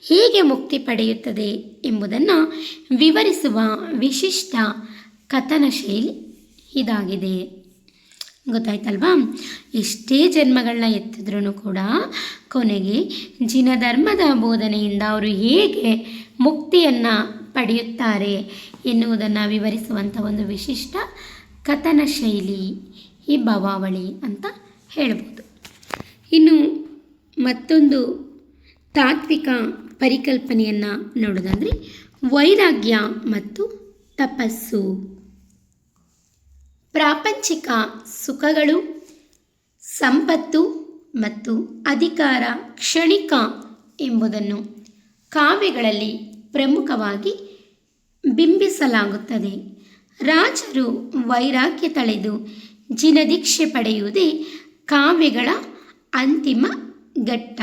ಹೇಗೆ ಮುಕ್ತಿ ಪಡೆಯುತ್ತದೆ ಎಂಬುದನ್ನು ವಿವರಿಸುವ ವಿಶಿಷ್ಟ ಕಥನ ಶೈಲಿ ಇದಾಗಿದೆ. ಗೊತ್ತಾಯ್ತಲ್ವಾ. ಎಷ್ಟೇ ಜನ್ಮಗಳನ್ನ ಎತ್ತಿದ್ರೂ ಕೂಡ ಕೊನೆಗೆ ಜಿನಧರ್ಮದ ಬೋಧನೆಯಿಂದ ಅವರು ಹೇಗೆ ಮುಕ್ತಿಯನ್ನು ಪಡೆಯುತ್ತಾರೆ ಎನ್ನುವುದನ್ನು ವಿವರಿಸುವಂಥ ಒಂದು ವಿಶಿಷ್ಟ ಕಥನ ಶೈಲಿ ಈ ಭವಾವಳಿ ಅಂತ ಹೇಳ್ಬೋದು. ಇನ್ನು ಮತ್ತೊಂದು ತಾತ್ವಿಕ ಪರಿಕಲ್ಪನೆಯನ್ನು ನೋಡೋದಂದರೆ ವೈರಾಗ್ಯ ಮತ್ತು ತಪಸ್ಸು. ಪ್ರಾಪಂಚಿಕ ಸುಖಗಳು, ಸಂಪತ್ತು ಮತ್ತು ಅಧಿಕಾರ ಕ್ಷಣಿಕ ಎಂಬುದನ್ನು ಕಾವ್ಯಗಳಲ್ಲಿ ಪ್ರಮುಖವಾಗಿ ಬಿಂಬಿಸಲಾಗುತ್ತದೆ. ರಾಜರು ವೈರಾಗ್ಯ ತಳೆದು ಜಿನದೀಕ್ಷೆ ಪಡೆಯುವುದೇ ಕಾವ್ಯಗಳ ಅಂತಿಮ ಘಟ್ಟ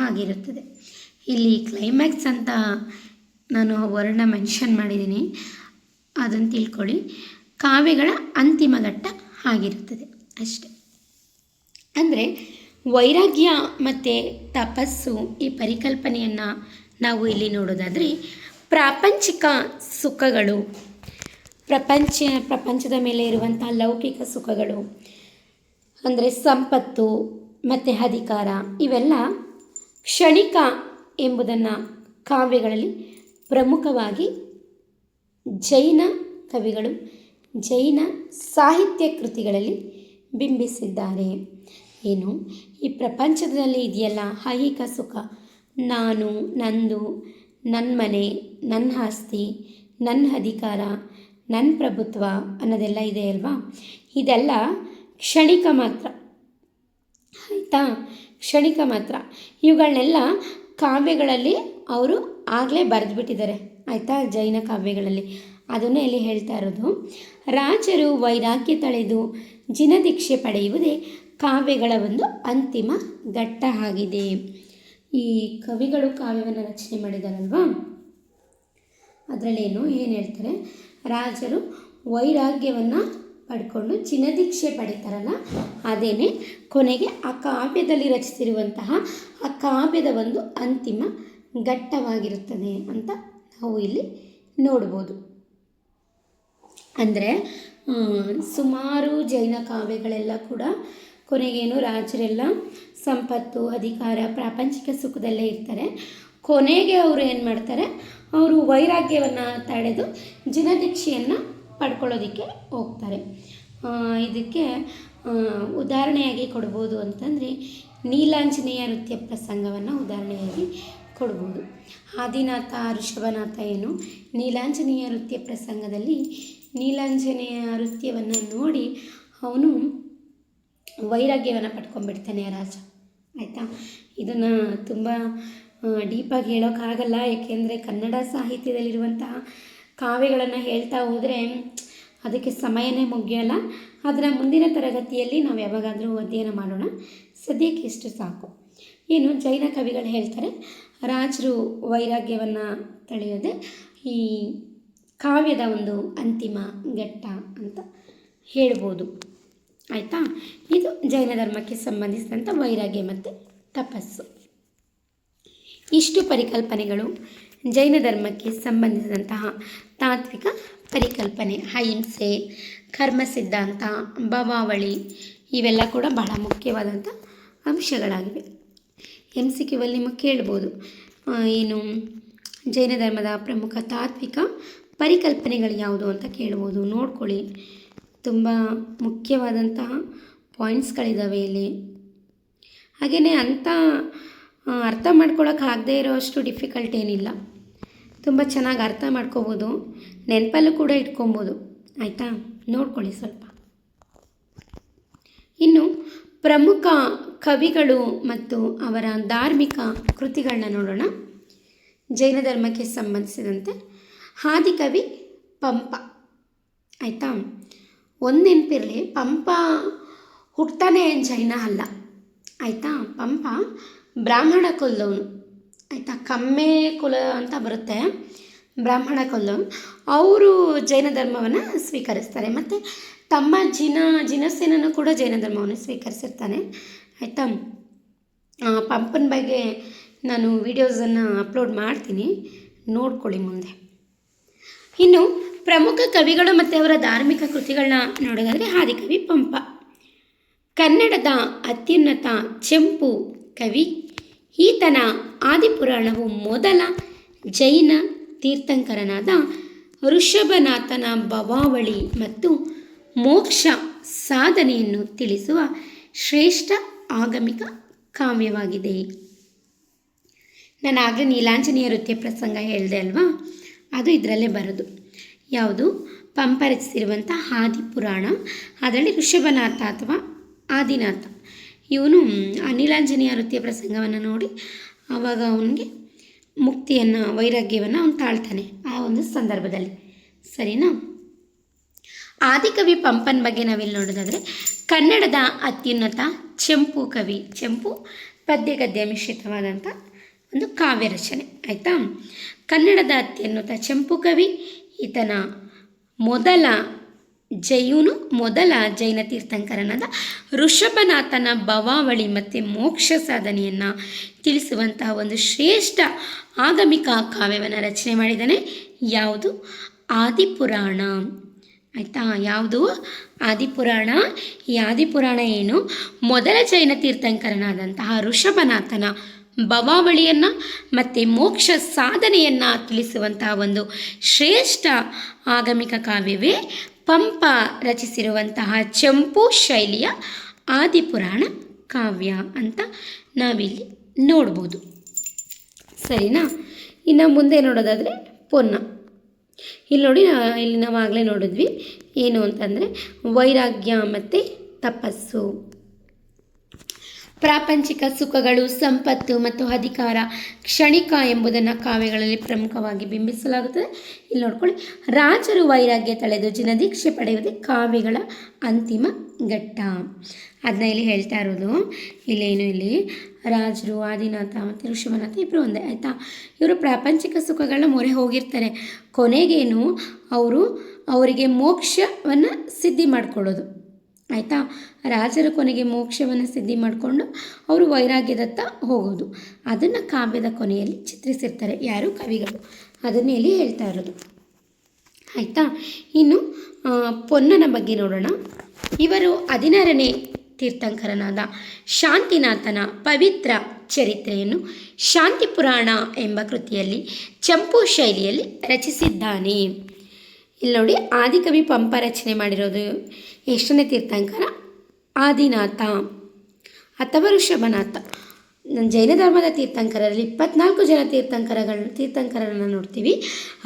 ಆಗಿರುತ್ತದೆ. ಇಲ್ಲಿ ಕ್ಲೈಮ್ಯಾಕ್ಸ್ ಅಂತ ನಾನು ವರ್ಣ ಮೆನ್ಷನ್ ಮಾಡಿದ್ದೀನಿ, ಅದನ್ನು ತಿಳ್ಕೊಳ್ಳಿ. ಕಾವ್ಯಗಳ ಅಂತಿಮ ಘಟ್ಟ ಆಗಿರುತ್ತದೆ ಅಷ್ಟೆ. ಅಂದರೆ ವೈರಾಗ್ಯ ಮತ್ತು ತಪಸ್ಸು ಈ ಪರಿಕಲ್ಪನೆಯನ್ನು ನಾವು ಇಲ್ಲಿ ನೋಡೋದಾದರೆ, ಪ್ರಾಪಂಚಿಕ ಸುಖಗಳು, ಪ್ರಪಂಚದ ಮೇಲೆ ಇರುವಂಥ ಲೌಕಿಕ ಸುಖಗಳು ಅಂದರೆ ಸಂಪತ್ತು ಮತ್ತು ಅಧಿಕಾರ ಇವೆಲ್ಲ ಕ್ಷಣಿಕ ಎಂಬುದನ್ನು ಕಾವ್ಯಗಳಲ್ಲಿ ಪ್ರಮುಖವಾಗಿ ಜೈನ ಕವಿಗಳು ಜೈನ ಸಾಹಿತ್ಯ ಕೃತಿಗಳಲ್ಲಿ ಬಿಂಬಿಸಿದ್ದಾರೆ. ಏನು ಈ ಪ್ರಪಂಚದಲ್ಲಿ ಇದೆಯಲ್ಲ ಐಹಿಕ ಸುಖ, ನಾನು, ನಂದು, ನನ್ನ ಮನೆ, ನನ್ನ ಆಸ್ತಿ, ನನ್ನ ಅಧಿಕಾರ, ನನ್ನ ಪ್ರಭುತ್ವ ಅನ್ನೋದೆಲ್ಲ ಇದೆ ಅಲ್ವಾ, ಇದೆಲ್ಲ ಕ್ಷಣಿಕ ಮಾತ್ರ. ಆಯಿತಾ, ಕ್ಷಣಿಕ ಮಾತ್ರ. ಇವುಗಳನ್ನೆಲ್ಲ ಕಾವ್ಯಗಳಲ್ಲಿ ಅವರು ಆಗಲೇ ಬರೆದುಬಿಟ್ಟಿದ್ದಾರೆ. ಆಯಿತಾ, ಜೈನ ಕಾವ್ಯಗಳಲ್ಲಿ ಅದನ್ನೇ ಇಲ್ಲಿ ಹೇಳ್ತಾ ಇರೋದು. ರಾಜರು ವೈರಾಗ್ಯ ತಳೆದು ಜಿನದೀಕ್ಷೆ ಪಡೆಯುವುದೇ ಕಾವ್ಯಗಳ ಒಂದು ಅಂತಿಮ ಘಟ್ಟ ಆಗಿದೆ. ಈ ಕವಿಗಳು ಕಾವ್ಯವನ್ನು ರಚನೆ ಮಾಡಿದಾರಲ್ವಾ, ಅದರಲ್ಲೇನು ಏನು ಹೇಳ್ತಾರೆ, ರಾಜರು ವೈರಾಗ್ಯವನ್ನು ಪಡ್ಕೊಂಡು ಜಿನದೀಕ್ಷೆ ಪಡಿತಾರಲ್ಲ, ಅದೇನೇ ಕೊನೆಗೆ ಆ ಕಾವ್ಯದಲ್ಲಿ ರಚಿಸಿರುವಂತಹ ಆ ಕಾವ್ಯದ ಒಂದು ಅಂತಿಮ ಘಟ್ಟವಾಗಿರುತ್ತದೆ ಅಂತ ನಾವು ಇಲ್ಲಿ ನೋಡ್ಬೋದು. ಅಂದರೆ ಸುಮಾರು ಜೈನ ಕಾವ್ಯಗಳೆಲ್ಲ ಕೂಡ ಕೊನೆಗೇನು ರಾಜರೆಲ್ಲ ಸಂಪತ್ತು, ಅಧಿಕಾರ, ಪ್ರಾಪಂಚಿಕ ಸುಖದಲ್ಲೇ ಇರ್ತಾರೆ. ಕೊನೆಗೆ ಅವರು ಏನು ಮಾಡ್ತಾರೆ, ಅವರು ವೈರಾಗ್ಯವನ್ನು ತಡೆದು ಜಿನದೀಕ್ಷೆಯನ್ನು ಪಡ್ಕೊಳ್ಳೋದಕ್ಕೆ ಹೋಗ್ತಾರೆ. ಇದಕ್ಕೆ ಉದಾಹರಣೆಯಾಗಿ ಕೊಡ್ಬೋದು ಅಂತಂದರೆ ನೀಲಾಂಜನೇಯ ನೃತ್ಯ ಪ್ರಸಂಗವನ್ನು ಉದಾಹರಣೆಯಾಗಿ ಕೊಡ್ಬೋದು. ಆದಿನಾಥ ಋಷಭನಾಥ ಏನು ನೀಲಾಂಜನೇಯ ನೃತ್ಯ ಪ್ರಸಂಗದಲ್ಲಿ ನೀಲಾಂಜನೇಯ ನೃತ್ಯವನ್ನು ನೋಡಿ ಅವನು ವೈರಾಗ್ಯವನ್ನು ಪಡ್ಕೊಂಡ್ಬಿಡ್ತಾನೆ ರಾಜ. ಆಯಿತಾ, ಇದನ್ನು ತುಂಬ ಡೀಪಾಗಿ ಹೇಳೋಕ್ಕಾಗಲ್ಲ, ಏಕೆಂದರೆ ಕನ್ನಡ ಸಾಹಿತ್ಯದಲ್ಲಿರುವಂತಹ ಕಾವ್ಯಗಳನ್ನು ಹೇಳ್ತಾ ಹೋದರೆ ಅದಕ್ಕೆ ಸಮಯನೇ ಮುಗಿಯೋಲ್ಲ. ಅದರ ಮುಂದಿನ ತರಗತಿಯಲ್ಲಿ ನಾವು ಯಾವಾಗಾದರೂ ಅಧ್ಯಯನ ಮಾಡೋಣ. ಸದ್ಯಕ್ಕೆ ಇಷ್ಟು ಸಾಕು. ಏನು ಜೈನ ಕವಿಗಳು ಹೇಳ್ತಾರೆ, ರಾಜರು ವೈರಾಗ್ಯವನ್ನು ತಳೆಯೋದೇ ಈ ಕಾವ್ಯದ ಒಂದು ಅಂತಿಮ ಘಟ್ಟ ಅಂತ ಹೇಳ್ಬೋದು. ಆಯಿತಾ, ಇದು ಜೈನ ಧರ್ಮಕ್ಕೆ ಸಂಬಂಧಿಸಿದಂಥ ವೈರಾಗ್ಯ ಮತ್ತು ತಪಸ್ಸು. ಇಷ್ಟು ಪರಿಕಲ್ಪನೆಗಳು ಜೈನ ಧರ್ಮಕ್ಕೆ ಸಂಬಂಧಿಸಿದಂತಹ ತಾತ್ವಿಕ ಪರಿಕಲ್ಪನೆ. ಅಹಿಂಸೆ, ಕರ್ಮ ಸಿದ್ಧಾಂತ, ಭವಾವಳಿ ಇವೆಲ್ಲ ಕೂಡ ಬಹಳ ಮುಖ್ಯವಾದಂಥ ಅಂಶಗಳಾಗಿವೆ. MCQ ನಿಮಗೆ ಕೇಳ್ಬೋದು, ಏನು ಜೈನ ಧರ್ಮದ ಪ್ರಮುಖ ತಾತ್ವಿಕ ಪರಿಕಲ್ಪನೆಗಳು ಯಾವುದು ಅಂತ ಕೇಳ್ಬೋದು. ನೋಡ್ಕೊಳ್ಳಿ, ತುಂಬ ಮುಖ್ಯವಾದಂತಹ ಪಾಯಿಂಟ್ಸ್ಗಳಿದ್ದಾವೆ ಇಲ್ಲಿ. ಹಾಗೆಯೇ ಅಂಥ ಅರ್ಥ ಮಾಡ್ಕೊಳ್ಳೋಕ್ಕಾಗದೇ ಇರೋಷ್ಟು ಡಿಫಿಕಲ್ಟ್ ಏನಿಲ್ಲ, ತುಂಬ ಚೆನ್ನಾಗಿ ಅರ್ಥ ಮಾಡ್ಕೋಬೋದು, ನೆನಪಲ್ಲೂ ಕೂಡ ಇಟ್ಕೊಬೋದು. ಆಯಿತಾ, ನೋಡ್ಕೊಳ್ಳಿ ಸ್ವಲ್ಪ. ಇನ್ನು ಪ್ರಮುಖ ಕವಿಗಳು ಮತ್ತು ಅವರ ಧಾರ್ಮಿಕ ಕೃತಿಗಳನ್ನ ನೋಡೋಣ. ಜೈನ ಧರ್ಮಕ್ಕೆ ಸಂಬಂಧಿಸಿದಂತೆ ಆದಿಕವಿ ಪಂಪ. ಆಯಿತಾ, ಒಂದು ನೆನಪಿರಲಿ, ಪಂಪ ಹುಟ್ಟಾನೆ ಜೈನ ಅಲ್ಲ. ಆಯಿತಾ, ಪಂಪ ಬ್ರಾಹ್ಮಣ ಕುಲದವನು. ಆಯಿತಾ, ಕಮ್ಮೆ ಕುಲ ಅಂತ ಬರುತ್ತೆ, ಬ್ರಾಹ್ಮಣ ಕುಲದವನು. ಅವರು ಜೈನ ಧರ್ಮವನ್ನು ಸ್ವೀಕರಿಸ್ತಾರೆ ಮತ್ತು ತಮ್ಮ ಜಿನಸ್ಸೇನೂ ಕೂಡ ಜೈನ ಧರ್ಮವನ್ನು ಸ್ವೀಕರಿಸಿರ್ತಾನೆ. ಆಯಿತಾ, ಪಂಪನ ಬಗ್ಗೆ ನಾನು ವಿಡಿಯೋಸನ್ನು ಅಪ್ಲೋಡ್ ಮಾಡ್ತೀನಿ, ನೋಡ್ಕೊಳ್ಳಿ ಮುಂದೆ. ಇನ್ನು ಪ್ರಮುಖ ಕವಿಗಳು ಮತ್ತು ಅವರ ಧಾರ್ಮಿಕ ಕೃತಿಗಳನ್ನ ನೋಡೋದಾದರೆ ಆದಿಕವಿ ಪಂಪ ಕನ್ನಡದ ಅತ್ಯುನ್ನತ ಚೆಂಪು ಕವಿ. ಈತನ ಆದಿಪುರಾಣವು ಮೊದಲ ಜೈನ ತೀರ್ಥಂಕರನಾದ ಋಷಭನಾಥನ ಭವಾವಳಿ ಮತ್ತು ಮೋಕ್ಷ ಸಾಧನೆಯನ್ನು ತಿಳಿಸುವ ಶ್ರೇಷ್ಠ ಆಗಮಿಕ ಕಾವ್ಯವಾಗಿದೆ. ನಾನು ಆಗಲೇ ನೀಲಾಂಜನೇಯ ನೃತ್ಯ ಪ್ರಸಂಗ ಹೇಳಿದೆ ಅಲ್ವಾ, ಅದು ಇದರಲ್ಲೇ ಬರೋದು. ಯಾವುದು? ಪಂಪ ರಚಿಸಿರುವಂಥ ಆದಿಪುರಾಣ. ಅದರಲ್ಲಿ ಋಷಭನಾಥ ಅಥವಾ ಆದಿನಾಥ ಇವನು ಆ ನೀಲಾಂಜನೇಯ ನೃತ್ಯ ಪ್ರಸಂಗವನ್ನು ನೋಡಿ ಆವಾಗ ಅವನಿಗೆ ಮುಕ್ತಿಯನ್ನು, ವೈರಾಗ್ಯವನ್ನು ಅವನು ತಾಳ್ತಾನೆ ಆ ಒಂದು ಸಂದರ್ಭದಲ್ಲಿ. ಸರಿನಾ? ಆದಿಕವಿ ಪಂಪನ ಬಗ್ಗೆ ನಾವಿಲ್ಲಿ ನೋಡೋದಾದರೆ ಕನ್ನಡದ ಅತ್ಯುನ್ನತ ಚೆಂಪು ಕವಿ. ಚೆಂಪು ಪದ್ಯ ಗದ್ಯ ಮಿಶ್ರಿತವಾದಂಥ ಒಂದು ಕಾವ್ಯ ರಚನೆ. ಆಯಿತಾ, ಕನ್ನಡದ ಅತ್ಯುನ್ನತ ಚೆಂಪು ಕವಿ. ಈತನ ಮೊದಲ ಜೈನ ತೀರ್ಥಂಕರನಾದ ಋಷಭನಾಥನ ಭವಾವಳಿ ಮತ್ತು ಮೋಕ್ಷ ಸಾಧನೆಯನ್ನು ತಿಳಿಸುವಂತಹ ಒಂದು ಶ್ರೇಷ್ಠ ಆಗಮಿಕ ಕಾವ್ಯವನ್ನು ರಚನೆ ಮಾಡಿದ್ದಾನೆ. ಯಾವುದು? ಆದಿಪುರಾಣ. ಆಯಿತಾ, ಯಾವುದು? ಆದಿಪುರಾಣ. ಈ ಆದಿಪುರಾಣ ಏನು? ಮೊದಲ ಜೈನ ತೀರ್ಥಂಕರನಾದಂತಹ ಋಷಭನಾಥನ ಭವಾವಳಿಯನ್ನು ಮತ್ತು ಮೋಕ್ಷ ಸಾಧನೆಯನ್ನು ತಿಳಿಸುವಂತಹ ಒಂದು ಶ್ರೇಷ್ಠ ಆಗಮಿಕ ಕಾವ್ಯವೇ ಪಂಪ ರಚಿಸಿರುವಂತಹ ಚೆಂಪು ಶೈಲಿಯ ಆದಿಪುರಾಣ ಕಾವ್ಯ ಅಂತ ನಾವಿಲ್ಲಿ ನೋಡ್ಬೋದು. ಸರಿನಾ? ಇನ್ನು ಮುಂದೆ ನೋಡೋದಾದರೆ ಪೊನ್ನ. ಇಲ್ಲಿ ನೋಡಿ, ಇಲ್ಲಿ ನಾವು ಆಗಲೇ ನೋಡಿದ್ವಿ ಏನು ಅಂತಂದರೆ ವೈರಾಗ್ಯ ಮತ್ತು ತಪಸ್ಸು. ಪ್ರಾಪಂಚಿಕ ಸುಖಗಳು, ಸಂಪತ್ತು ಮತ್ತು ಅಧಿಕಾರ ಕ್ಷಣಿಕ ಎಂಬುದನ್ನು ಕಾವ್ಯಗಳಲ್ಲಿ ಪ್ರಮುಖವಾಗಿ ಬಿಂಬಿಸಲಾಗುತ್ತದೆ. ಇಲ್ಲಿ ನೋಡ್ಕೊಳ್ಳಿ, ರಾಜರು ವೈರಾಗ್ಯ ತಳೆದು ಜಿನದೀಕ್ಷೆ ಪಡೆಯುವುದೇ ಕಾವ್ಯಗಳ ಅಂತಿಮ ಘಟ್ಟ. ಅದನ್ನ ಇಲ್ಲಿ ಹೇಳ್ತಾ ಇರೋದು. ಇಲ್ಲಿ ರಾಜರು, ಆದಿನಾಥ ಮತ್ತು ಋಷಭನಾಥ ಇಬ್ಬರು ಒಂದೇ. ಆಯಿತಾ, ಇವರು ಪ್ರಾಪಂಚಿಕ ಸುಖಗಳನ್ನ ಮೊರೆ ಹೋಗಿರ್ತಾರೆ. ಕೊನೆಗೇನು ಅವರಿಗೆ ಮೋಕ್ಷವನ್ನು ಸಿದ್ಧಿ ಮಾಡಿಕೊಳ್ಳೋದು. ಆಯಿತಾ, ರಾಜರ ಕೊನೆಗೆ ಮೋಕ್ಷವನ್ನು ಸಿದ್ಧಿ ಮಾಡಿಕೊಂಡು ಅವರು ವೈರಾಗ್ಯದತ್ತ ಹೋಗೋದು. ಅದನ್ನು ಕಾವ್ಯದ ಕೊನೆಯಲ್ಲಿ ಚಿತ್ರಿಸಿರ್ತಾರೆ ಯಾರು? ಕವಿಗಳು. ಅದನ್ನೇ ಇಲ್ಲಿ ಹೇಳ್ತಾ ಇರೋದು. ಆಯಿತಾ, ಇನ್ನು ಪೊನ್ನನ ಬಗ್ಗೆ ನೋಡೋಣ. ಇವರು 16ನೇ ತೀರ್ಥಂಕರನಾದ ಶಾಂತಿನಾಥನ ಪವಿತ್ರ ಚರಿತ್ರೆಯನ್ನು ಶಾಂತಿ ಪುರಾಣ ಎಂಬ ಕೃತಿಯಲ್ಲಿ ಚೆಂಪು ಶೈಲಿಯಲ್ಲಿ ರಚಿಸಿದ್ದಾನೆ. ಇಲ್ಲಿ ನೋಡಿ, ಆದಿಕವಿ ಪಂಪ ರಚನೆ ಮಾಡಿರೋದು ಎಷ್ಟನೇ ತೀರ್ಥಂಕರ? ಆದಿನಾಥ ಅಥವಾ ಋಷಭನಾಥ. ಜೈನ ಧರ್ಮದ ತೀರ್ಥಂಕರರಲ್ಲಿ 24 ಜನ ತೀರ್ಥಂಕರನ್ನು ನೋಡ್ತೀವಿ.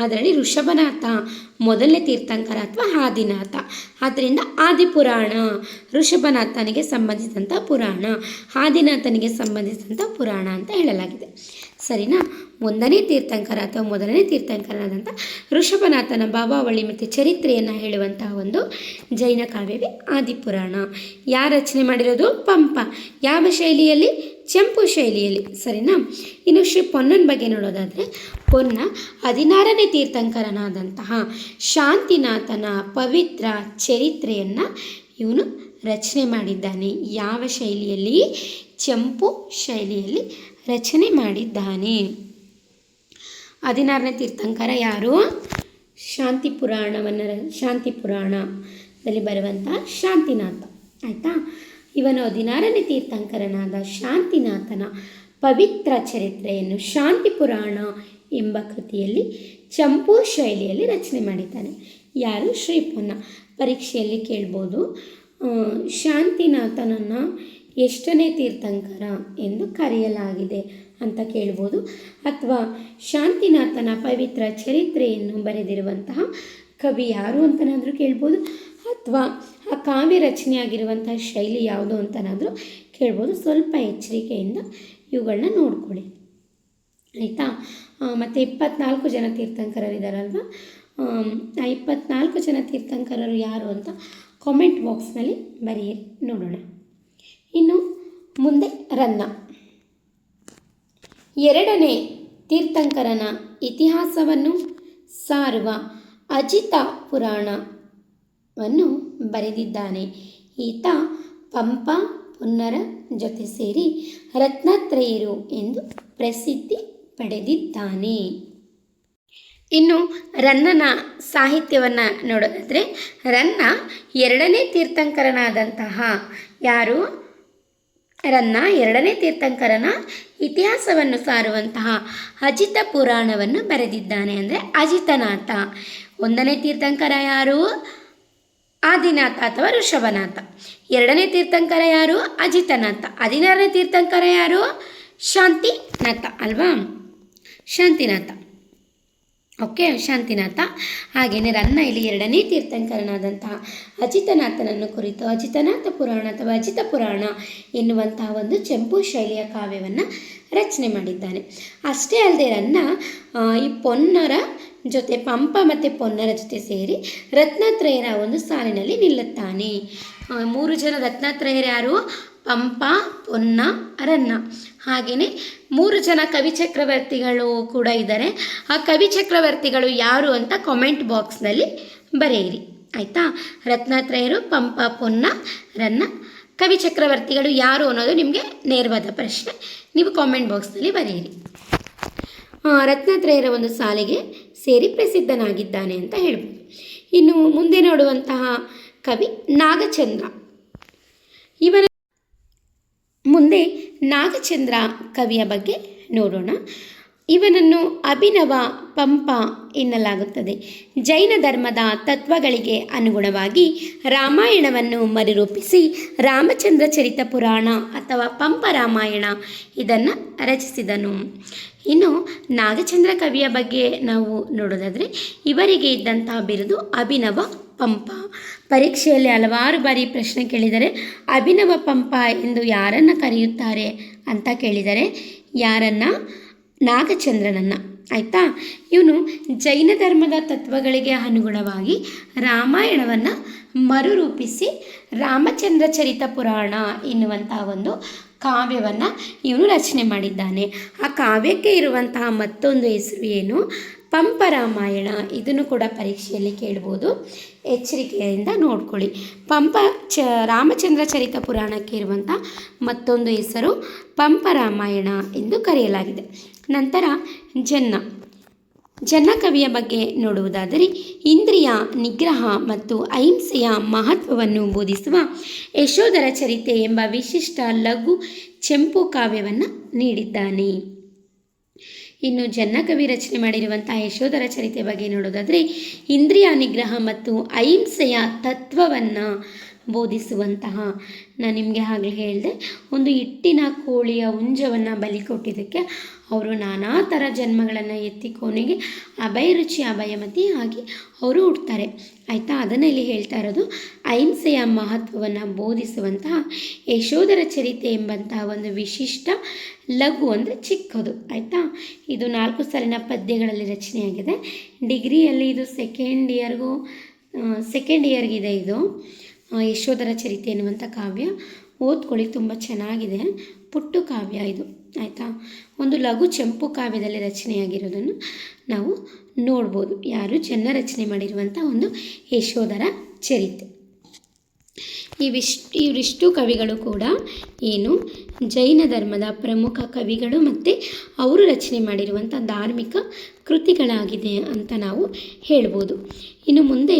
ಅದರಲ್ಲಿ ಋಷಭನಾಥ ಮೊದಲನೇ ತೀರ್ಥಂಕರ ಅಥವಾ ಆದಿನಾಥ. ಆದ್ದರಿಂದ ಆದಿಪುರಾಣ ಋಷಭನಾಥನಿಗೆ ಸಂಬಂಧಿಸಿದಂಥ ಪುರಾಣ, ಆದಿನಾಥನಿಗೆ ಸಂಬಂಧಿಸಿದಂಥ ಪುರಾಣ ಅಂತ ಹೇಳಲಾಗಿದೆ. ಸರಿನಾ? ಒಂದನೇ ತೀರ್ಥಂಕರ ಅಥವಾ ಮೊದಲನೇ ತೀರ್ಥಂಕರನಾದಂಥ ಋಷಭನಾಥನ ಭಾವಾವಳಿ ಮತ್ತು ಚರಿತ್ರೆಯನ್ನು ಹೇಳುವಂತಹ ಒಂದು ಜೈನ ಕಾವ್ಯವೇ ಆದಿಪುರಾಣ. ಯಾರು ರಚನೆ ಮಾಡಿರೋದು? ಪಂಪ. ಯಾವ ಶೈಲಿಯಲ್ಲಿ? ಚಂಪು ಶೈಲಿಯಲ್ಲಿ. ಸರಿನಾ? ಇನ್ನು ಶ್ರೀ ಪೊನ್ನನ ಬಗ್ಗೆ ನೋಡೋದಾದರೆ, ಪೊನ್ನ 16ನೇ ತೀರ್ಥಂಕರನಾದಂತಹ ಶಾಂತಿನಾಥನ ಪವಿತ್ರ ಚರಿತ್ರೆಯನ್ನು ಇವನು ರಚನೆ ಮಾಡಿದ್ದಾನೆ. ಯಾವ ಶೈಲಿಯಲ್ಲಿ? ಚಂಪು ಶೈಲಿಯಲ್ಲಿ ರಚನೆ ಮಾಡಿದ್ದಾನೆ. 16ನೇ ತೀರ್ಥಂಕರ ಯಾರು? ಶಾಂತಿ ಪುರಾಣದಲ್ಲಿ ಬರುವಂತಹ ಶಾಂತಿನಾಥ. ಆಯಿತಾ? ಇವನು 16ನೇ ತೀರ್ಥಂಕರನಾದ ಶಾಂತಿನಾಥನ ಪವಿತ್ರ ಚರಿತ್ರೆಯನ್ನು ಶಾಂತಿ ಪುರಾಣ ಎಂಬ ಕೃತಿಯಲ್ಲಿ ಚಂಪು ಶೈಲಿಯಲ್ಲಿ ರಚನೆ ಮಾಡಿದ್ದಾನೆ. ಯಾರು? ಶ್ರೀ ಪೊನ್ನ. ಪರೀಕ್ಷೆಯಲ್ಲಿ ಕೇಳ್ಬೋದು, ಶಾಂತಿನಾಥನನ್ನು ಎಷ್ಟನೇ ತೀರ್ಥಂಕರ ಎಂದು ಕರೆಯಲಾಗಿದೆ ಅಂತ ಕೇಳ್ಬೋದು. ಅಥವಾ ಶಾಂತಿನಾಥನ ಪವಿತ್ರ ಚರಿತ್ರೆಯನ್ನು ಬರೆದಿರುವಂತಹ ಕವಿ ಯಾರು ಅಂತನಾದರೂ ಕೇಳ್ಬೋದು. ಅಥವಾ ಆ ಕಾವ್ಯ ರಚನೆಯಾಗಿರುವಂತಹ ಶೈಲಿ ಯಾವುದು ಅಂತನಾದರೂ ಕೇಳ್ಬೋದು. ಸ್ವಲ್ಪ ಎಚ್ಚರಿಕೆಯಿಂದ ಇವುಗಳನ್ನ ನೋಡ್ಕೊಳ್ಳಿ. ಆಯಿತಾ? ಮತ್ತು 24 ಜನ ತೀರ್ಥಂಕರರಿದ್ದಾರಲ್ವ, ಆ 24 ಜನ ತೀರ್ಥಂಕರರು ಯಾರು ಅಂತ ಕಾಮೆಂಟ್ ಬಾಕ್ಸ್ನಲ್ಲಿ ಬರೆಯಿರಿ, ನೋಡೋಣ. ಇನ್ನು ಮುಂದೆ ರನ್ನ. 2ನೇ ತೀರ್ಥಂಕರನ ಇತಿಹಾಸವನ್ನು ಸಾರುವ ಅಜಿತ ಪುರಾಣವನ್ನು ಬರೆದಿದ್ದಾನೆ. ಈತ ಪಂಪ ಪೊನ್ನರ ಜೊತೆ ಸೇರಿ ರತ್ನತ್ರಯರು ಎಂದು ಪ್ರಸಿದ್ಧಿ ಪಡೆದಿದ್ದಾನೆ. ಇನ್ನು ರನ್ನನ ಸಾಹಿತ್ಯವನ್ನು ನೋಡೋದಾದರೆ, ರನ್ನ 2ನೇ ತೀರ್ಥಂಕರನಾದಂತಹ ಯಾರು? ರನ್ನ 2ನೇ ತೀರ್ಥಂಕರನ ಇತಿಹಾಸವನ್ನು ಸಾರುವಂತಹ ಅಜಿತ ಪುರಾಣವನ್ನು ಬರೆದಿದ್ದಾನೆ. ಅಂದರೆ ಅಜಿತನಾಥ. 1ನೇ ತೀರ್ಥಂಕರ ಯಾರು? ಆದಿನಾಥ ಅಥವಾ ಋಷಭನಾಥ. 2ನೇ ತೀರ್ಥಂಕರ ಯಾರು? ಅಜಿತನಾಥ. 16ನೇ ತೀರ್ಥಂಕರ ಯಾರು? ಶಾಂತಿನಾಥ ಅಲ್ವಾ? ಶಾಂತಿನಾಥ. ಓಕೆ, ಶಾಂತಿನಾಥ. ಹಾಗೆಯೇ ರನ್ನ ಇಲ್ಲಿ 2ನೇ ತೀರ್ಥಂಕರನಾದಂತಹ ಅಜಿತನಾಥನನ್ನು ಕುರಿತು ಅಜಿತನಾಥ ಪುರಾಣ ಅಥವಾ ಅಜಿತ ಪುರಾಣ ಎನ್ನುವಂತಹ ಒಂದು ಚಂಪು ಶೈಲಿಯ ಕಾವ್ಯವನ್ನು ರಚನೆ ಮಾಡಿದ್ದಾನೆ. ಅಷ್ಟೇ ಅಲ್ಲದೆ ರನ್ನ ಈ ಪೊನ್ನರ ಜೊತೆ ಪಂಪ ಮತ್ತು ಪೊನ್ನರ ಜೊತೆ ಸೇರಿ ರತ್ನತ್ರಯರ ಒಂದು ಸಾಲಿನಲ್ಲಿ ನಿಲ್ಲುತ್ತಾನೆ. 3 ಜನ ರತ್ನತ್ರಯರು ಯಾರು? ಪಂಪ, ಪೊನ್ನ, ರನ್ನ. ಹಾಗೆಯೇ 3 ಜನ ಕವಿ ಚಕ್ರವರ್ತಿಗಳು ಕೂಡ ಇದ್ದಾರೆ. ಆ ಕವಿ ಚಕ್ರವರ್ತಿಗಳು ಯಾರು ಅಂತ ಕಾಮೆಂಟ್ ಬಾಕ್ಸ್ನಲ್ಲಿ ಬರೆಯಿರಿ. ಆಯಿತಾ? ರತ್ನತ್ರಯರು, ಪಂಪ, ಪೊನ್ನ, ರನ್ನ. ಕವಿ ಚಕ್ರವರ್ತಿಗಳು ಯಾರು ಅನ್ನೋದು ನಿಮಗೆ ನೇರವಾದ ಪ್ರಶ್ನೆ. ನೀವು ಕಾಮೆಂಟ್ ಬಾಕ್ಸ್ನಲ್ಲಿ ಬರೆಯಿರಿ. ರತ್ನತ್ರಯರ ಒಂದು ಸಾಲಿಗೆ ಸೇರಿ ಪ್ರಸಿದ್ಧನಾಗಿದ್ದಾನೆ ಅಂತ ಹೇಳ್ಬೋದು. ಇನ್ನು ಮುಂದೆ ನೋಡುವಂತಹ ಕವಿ ನಾಗಚಂದ್ರ. ಮುಂದೆ ನಾಗಚಂದ್ರ ಕವಿಯ ಬಗ್ಗೆ ನೋಡೋಣ. ಇವನನ್ನು ಅಭಿನವ ಪಂಪ ಎನ್ನಲಾಗುತ್ತದೆ. ಜೈನ ಧರ್ಮದ ತತ್ವಗಳಿಗೆ ಅನುಗುಣವಾಗಿ ರಾಮಾಯಣವನ್ನು ಮರುರೂಪಿಸಿ ರಾಮಚಂದ್ರ ಚರಿತ ಪುರಾಣ ಅಥವಾ ಪಂಪ ರಾಮಾಯಣ ಇದನ್ನು ರಚಿಸಿದನು. ಇನ್ನು ನಾಗಚಂದ್ರ ಕವಿಯ ಬಗ್ಗೆ ನಾವು ನೋಡೋದಾದರೆ, ಇವರಿಗೆ ಇದ್ದಂತಹ ಬಿರುದು ಅಭಿನವ ಪಂಪ. ಪರೀಕ್ಷೆಯಲ್ಲಿ ಹಲವಾರು ಬಾರಿ ಪ್ರಶ್ನೆ ಕೇಳಿದರೆ ಅಭಿನವ ಪಂಪ ಎಂದು ಯಾರನ್ನು ಕರೆಯುತ್ತಾರೆ ಅಂತ ಕೇಳಿದರೆ ಯಾರನ್ನು? ನಾಗಚಂದ್ರನನ್ನು. ಆಯಿತಾ? ಇವನು ಜೈನ ಧರ್ಮದ ತತ್ವಗಳಿಗೆ ಅನುಗುಣವಾಗಿ ರಾಮಾಯಣವನ್ನು ಮರುರೂಪಿಸಿ ರಾಮಚಂದ್ರ ಚರಿತ ಪುರಾಣ ಎನ್ನುವಂತಹ ಒಂದು ಕಾವ್ಯವನ್ನು ಇವನು ರಚನೆ ಮಾಡಿದ್ದಾನೆ. ಆ ಕಾವ್ಯಕ್ಕೆ ಇರುವಂತಹ ಮತ್ತೊಂದು ಹೆಸರು ಏನು? ಪಂಪ ರಾಮಾಯಣ. ಇದನ್ನು ಕೂಡ ಪರೀಕ್ಷೆಯಲ್ಲಿ ಕೇಳ್ಬೋದು, ಎಚ್ಚರಿಕೆಯಿಂದ ನೋಡ್ಕೊಳ್ಳಿ. ರಾಮಚಂದ್ರ ಚರಿತ ಪುರಾಣಕ್ಕೆ ಇರುವಂಥ ಮತ್ತೊಂದು ಹೆಸರು ಪಂಪ ರಾಮಾಯಣ ಎಂದು ಕರೆಯಲಾಗಿದೆ. ನಂತರ ಜನ್ನ ಕವಿಯ ಬಗ್ಗೆ ನೋಡುವುದಾದರೆ, ಇಂದ್ರಿಯ ನಿಗ್ರಹ ಮತ್ತು ಅಹಿಂಸೆಯ ಮಹತ್ವವನ್ನು ಬೋಧಿಸುವ ಯಶೋಧರ ಚರಿತೆ ಎಂಬ ವಿಶಿಷ್ಟ ಲಘು ಚೆಂಪು ಕಾವ್ಯವನ್ನು ನೀಡಿದ್ದಾನೆ. ಇನ್ನು ಜನ್ನಕವಿ ರಚನೆ ಮಾಡಿರುವಂತಹ ಯಶೋಧರ ಚರಿತೆ ಬಗ್ಗೆ ನೋಡೋದಾದರೆ, ಇಂದ್ರಿಯ ನಿಗ್ರಹ ಮತ್ತು ಅಹಿಂಸೆಯ ತತ್ವವನ್ನು ಬೋಧಿಸುವಂತಹ, ನಾನು ನಿಮಗೆ ಆಗಲೇ ಹೇಳಿದೆ, ಒಂದು ಹಿಟ್ಟಿನ ಕೋಳಿಯ ಹುಂಜವನ್ನು ಬಲಿ ಕೊಟ್ಟಿದ್ದಕ್ಕೆ ಅವರು ನಾನಾ ಥರ ಜನ್ಮಗಳನ್ನು ಎತ್ತಿ ಕೊನೆಗೆ ಅಭಯರುಚಿ ಅಭಯಮತಿ ಆಗಿ ಅವರು ಹುಡ್ತಾರೆ. ಆಯಿತಾ, ಅದನ್ನು ಇಲ್ಲಿ ಹೇಳ್ತಾ ಇರೋದು. ಅಹಿಂಸೆಯ ಮಹತ್ವವನ್ನು ಬೋಧಿಸುವಂತಹ ಯಶೋಧರ ಚರಿತೆ ಎಂಬಂತಹ ಒಂದು ವಿಶಿಷ್ಟ ಲಘು ಅಂದರೆ ಚಿಕ್ಕದು. ಆಯಿತಾ, ಇದು 4 ಸಾಲಿನ ಪದ್ಯಗಳಲ್ಲಿ ರಚನೆಯಾಗಿದೆ. ಡಿಗ್ರಿಯಲ್ಲಿ ಇದು ಸೆಕೆಂಡ್ ಇಯರ್ಗಿದೆ. ಇದು ಯಶೋಧರ ಚರಿತೆ ಎನ್ನುವಂಥ ಕಾವ್ಯ ಓದ್ಕೊಳ್ಳಿ, ತುಂಬ ಚೆನ್ನಾಗಿದೆ. ಪುಟ್ಟು ಕಾವ್ಯ ಇದು. ಆಯಿತಾ, ಒಂದು ಲಘು ಚಂಪು ಕಾವ್ಯದಲ್ಲಿ ರಚನೆಯಾಗಿರೋದನ್ನು ನಾವು ನೋಡ್ಬೋದು. ಯಾರು ಜನ ರಚನೆ ಮಾಡಿರುವಂಥ ಒಂದು ಯಶೋಧರ ಚರಿತೆ. ಇವರಿಷ್ಟು ಕವಿಗಳು ಕೂಡ ಜೈನ ಧರ್ಮದ ಪ್ರಮುಖ ಕವಿಗಳು ಮತ್ತು ಅವರು ರಚನೆ ಮಾಡಿರುವಂಥ ಧಾರ್ಮಿಕ ಕೃತಿಗಳಾಗಿದೆ ಅಂತ ನಾವು ಹೇಳ್ಬೋದು. ಇನ್ನು ಮುಂದೆ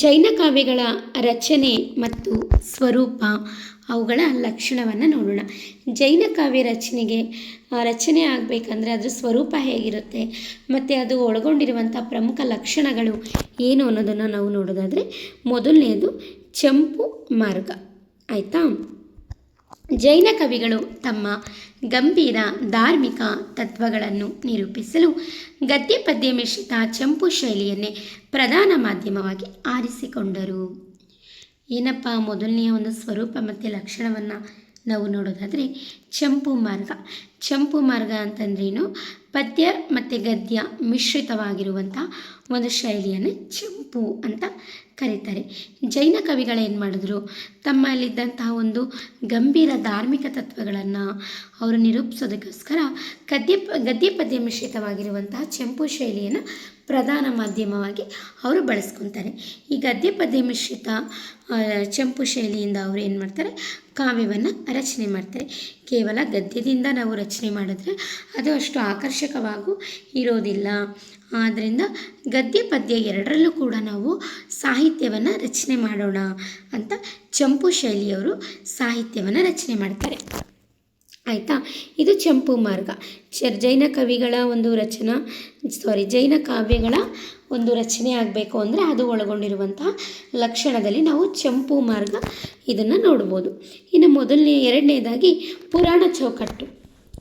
ಜೈನ ಕಾವ್ಯಗಳ ರಚನೆ ಮತ್ತು ಸ್ವರೂಪ, ಅವುಗಳ ಲಕ್ಷಣವನ್ನು ನೋಡೋಣ. ಜೈನ ಕಾವ್ಯ ರಚನೆ ಆಗಬೇಕಂದ್ರೆ ಅದರ ಸ್ವರೂಪ ಹೇಗಿರುತ್ತೆ ಮತ್ತು ಅದು ಒಳಗೊಂಡಿರುವಂಥ ಪ್ರಮುಖ ಲಕ್ಷಣಗಳು ಏನು ಅನ್ನೋದನ್ನು ನಾವು ನೋಡೋದಾದರೆ, ಮೊದಲನೆಯದು ಚಂಪು ಮಾರ್ಗ. ಆಯಿತಾ, ಜೈನ ಕವಿಗಳು ತಮ್ಮ ಗಂಭೀರ ಧಾರ್ಮಿಕ ತತ್ವಗಳನ್ನು ನಿರೂಪಿಸಲು ಗದ್ಯ ಪದ್ಯ ಮಿಶ್ರಿತ ಚಂಪು ಶೈಲಿಯನ್ನೇ ಪ್ರಧಾನ ಮಾಧ್ಯಮವಾಗಿ ಆರಿಸಿಕೊಂಡರು. ಏನಪ್ಪ ಮೊದಲನೆಯ ಒಂದು ಸ್ವರೂಪ ಮತ್ತು ಲಕ್ಷಣವನ್ನು ನಾವು ನೋಡೋದಾದರೆ, ಚಂಪು ಮಾರ್ಗ ಅಂತಂದ್ರೇನು? ಪದ್ಯ ಮತ್ತು ಗದ್ಯ ಮಿಶ್ರಿತವಾಗಿರುವಂಥ ಒಂದು ಶೈಲಿಯನ್ನು ಚಂಪು ಅಂತ ಕರೀತಾರೆ. ಜೈನ ಕವಿಗಳೇನು ಮಾಡಿದ್ರು, ತಮ್ಮಲ್ಲಿದ್ದಂತಹ ಒಂದು ಗಂಭೀರ ಧಾರ್ಮಿಕ ತತ್ವಗಳನ್ನು ಅವರು ನಿರೂಪಿಸೋದಕ್ಕೋಸ್ಕರ ಗದ್ಯ ಪದ್ಯ ಮಿಶ್ರಿತವಾಗಿರುವಂತಹ ಚಂಪು ಶೈಲಿಯನ್ನು ಪ್ರಧಾನ ಮಾಧ್ಯಮವಾಗಿ ಅವರು ಬಳಸ್ಕೊತಾರೆ. ಈ ಗದ್ಯ ಪದ್ಯ ಮಿಶ್ರಿತ ಚಂಪು ಶೈಲಿಯಿಂದ ಅವರು ಏನು ಮಾಡ್ತಾರೆ, ಕಾವ್ಯವನ್ನು ರಚನೆ ಮಾಡ್ತಾರೆ. ಕೇವಲ ಗದ್ಯದಿಂದ ನಾವು ರಚನೆ ಮಾಡಿದ್ರೆ ಅದು ಅಷ್ಟು ಆಕರ್ಷಕವಾಗೂ ಇರೋದಿಲ್ಲ. ಆದ್ದರಿಂದ ಗದ್ಯ ಪದ್ಯ ಎರಡರಲ್ಲೂ ಕೂಡ ನಾವು ಸಾಹಿತ್ಯವನ್ನು ರಚನೆ ಮಾಡೋಣ ಅಂತ ಚಂಪು ಶೈಲಿಯವರು ಸಾಹಿತ್ಯವನ್ನು ರಚನೆ ಮಾಡ್ತಾರೆ. ಆಯಿತಾ, ಇದು ಚಂಪು ಮಾರ್ಗ. ಜೈನ ಕಾವ್ಯಗಳ ಒಂದು ರಚನೆ ಆಗಬೇಕು ಅಂದರೆ ಅದು ಒಳಗೊಂಡಿರುವಂತಹ ಲಕ್ಷಣದಲ್ಲಿ ನಾವು ಚಂಪು ಮಾರ್ಗ ಇದನ್ನು ನೋಡ್ಬೋದು. ಇನ್ನು ಎರಡನೇದಾಗಿ ಪುರಾಣ ಚೌಕಟ್ಟು.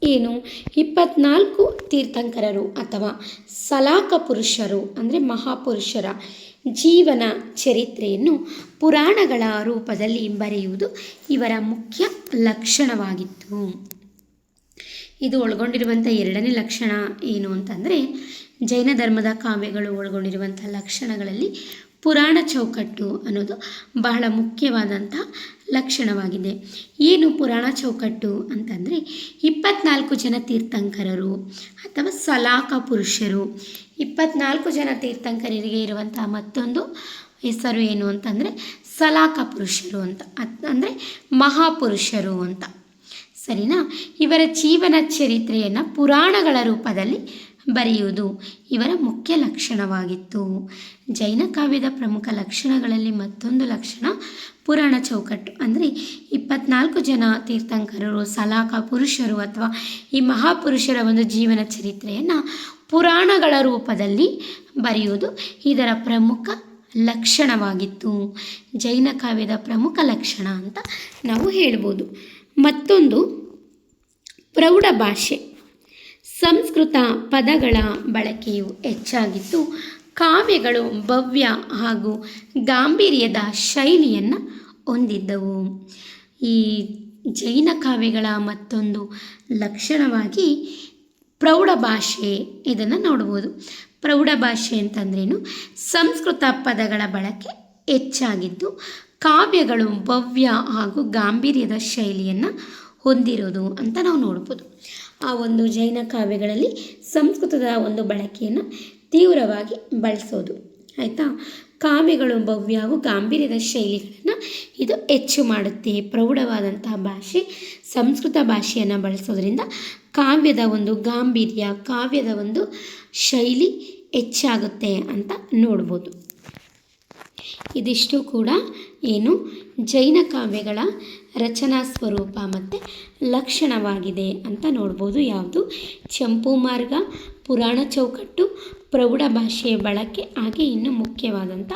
24 ತೀರ್ಥಂಕರರು ಅಥವಾ ಸಲಾಕ ಪುರುಷರು ಅಂದರೆ ಮಹಾಪುರುಷರ ಜೀವನ ಚರಿತ್ರೆಯನ್ನು ಪುರಾಣಗಳ ರೂಪದಲ್ಲಿ ಬರೆಯುವುದು ಇವರ ಮುಖ್ಯ ಲಕ್ಷಣವಾಗಿತ್ತು. ಇದು ಒಳಗೊಂಡಿರುವಂಥ ಎರಡನೇ ಲಕ್ಷಣ ಏನು ಅಂತಂದರೆ, ಜೈನ ಧರ್ಮದ ಕಾವ್ಯಗಳು ಒಳಗೊಂಡಿರುವಂಥ ಲಕ್ಷಣಗಳಲ್ಲಿ ಪುರಾಣ ಚೌಕಟ್ಟು ಅನ್ನೋದು ಬಹಳ ಮುಖ್ಯವಾದಂಥ ಲಕ್ಷಣವಾಗಿದೆ. ಏನು ಪುರಾಣ ಚೌಕಟ್ಟು ಅಂತಂದರೆ, 24 ಜನ ತೀರ್ಥಂಕರರು ಅಥವಾ ಸಲಾಕ ಪುರುಷರು. 24 ಜನ ತೀರ್ಥಂಕರರಿಗೆ ಇರುವಂತಹ ಮತ್ತೊಂದು ಹೆಸರು ಏನು ಅಂತಂದರೆ ಸಲಾಕ ಪುರುಷರು ಅಂತ, ಅಂದರೆ ಮಹಾಪುರುಷರು ಅಂತ. ಸರಿನಾ? ಇವರ ಜೀವನ ಚರಿತ್ರೆಯನ್ನು ಪುರಾಣಗಳ ರೂಪದಲ್ಲಿ ಬರೆಯುವುದು ಇವರ ಮುಖ್ಯ ಲಕ್ಷಣವಾಗಿತ್ತು. ಜೈನ ಕಾವ್ಯದ ಪ್ರಮುಖ ಲಕ್ಷಣಗಳಲ್ಲಿ ಮತ್ತೊಂದು ಲಕ್ಷಣ ಪುರಾಣ ಚೌಕಟ್ಟು. ಅಂದರೆ 24 ಜನ ತೀರ್ಥಂಕರರು, ಸಲಾಕ ಪುರುಷರು ಅಥವಾ ಈ ಮಹಾಪುರುಷರ ಒಂದು ಜೀವನ ಚರಿತ್ರೆಯನ್ನು ಪುರಾಣಗಳ ರೂಪದಲ್ಲಿ ಬರೆಯುವುದು ಇದರ ಪ್ರಮುಖ ಲಕ್ಷಣವಾಗಿತ್ತು. ಜೈನ ಕಾವ್ಯದ ಪ್ರಮುಖ ಲಕ್ಷಣ ಅಂತ ನಾವು ಹೇಳ್ಬೋದು. ಮತ್ತೊಂದು ಪ್ರೌಢ ಭಾಷೆ. ಸಂಸ್ಕೃತ ಪದಗಳ ಬಳಕೆಯು ಹೆಚ್ಚಾಗಿದ್ದು ಕಾವ್ಯಗಳು ಭವ್ಯ ಹಾಗೂ ಗಾಂಭೀರ್ಯದ ಶೈಲಿಯನ್ನು ಹೊಂದಿದ್ದವು. ಈ ಜೈನ ಕಾವ್ಯಗಳ ಮತ್ತೊಂದು ಲಕ್ಷಣವಾಗಿ ಪ್ರೌಢ ಭಾಷೆ ಇದನ್ನು ನೋಡ್ಬೋದು. ಪ್ರೌಢ ಭಾಷೆ ಅಂತಂದ್ರೇನು? ಸಂಸ್ಕೃತ ಪದಗಳ ಬಳಕೆ ಹೆಚ್ಚಾಗಿದ್ದು ಕಾವ್ಯಗಳು ಭವ್ಯ ಹಾಗೂ ಗಾಂಭೀರ್ಯದ ಶೈಲಿಯನ್ನು ಹೊಂದಿರೋದು ಅಂತ ನಾವು ನೋಡ್ಬೋದು. ಆ ಒಂದು ಜೈನ ಕಾವ್ಯಗಳಲ್ಲಿ ಸಂಸ್ಕೃತದ ಒಂದು ಬಳಕೆಯನ್ನು ತೀವ್ರವಾಗಿ ಬಳಸೋದು. ಆಯಿತಾ, ಕಾವ್ಯಗಳು ಭವ್ಯ ಹಾಗೂ ಗಾಂಭೀರ್ಯದ ಶೈಲಿಗಳನ್ನು ಇದು ಹೆಚ್ಚು ಮಾಡುತ್ತೆ. ಪ್ರೌಢವಾದಂತಹ ಭಾಷೆ ಸಂಸ್ಕೃತ ಭಾಷೆಯನ್ನು ಬಳಸೋದ್ರಿಂದ ಕಾವ್ಯದ ಒಂದು ಗಾಂಭೀರ್ಯ, ಕಾವ್ಯದ ಒಂದು ಶೈಲಿ ಹೆಚ್ಚಾಗುತ್ತೆ ಅಂತ ನೋಡ್ಬೋದು. ಇದಿಷ್ಟು ಕೂಡ ಜೈನ ಕಾವ್ಯಗಳ ರಚನಾ ಸ್ವರೂಪ ಮತ್ತು ಲಕ್ಷಣವಾಗಿದೆ ಅಂತ ನೋಡ್ಬೋದು. ಯಾವುದು? ಚಂಪು ಮಾರ್ಗ, ಪುರಾಣ ಚೌಕಟ್ಟು, ಪ್ರೌಢ ಭಾಷೆಯ ಬಳಕೆ, ಹಾಗೆ ಇನ್ನು ಮುಖ್ಯವಾದಂಥ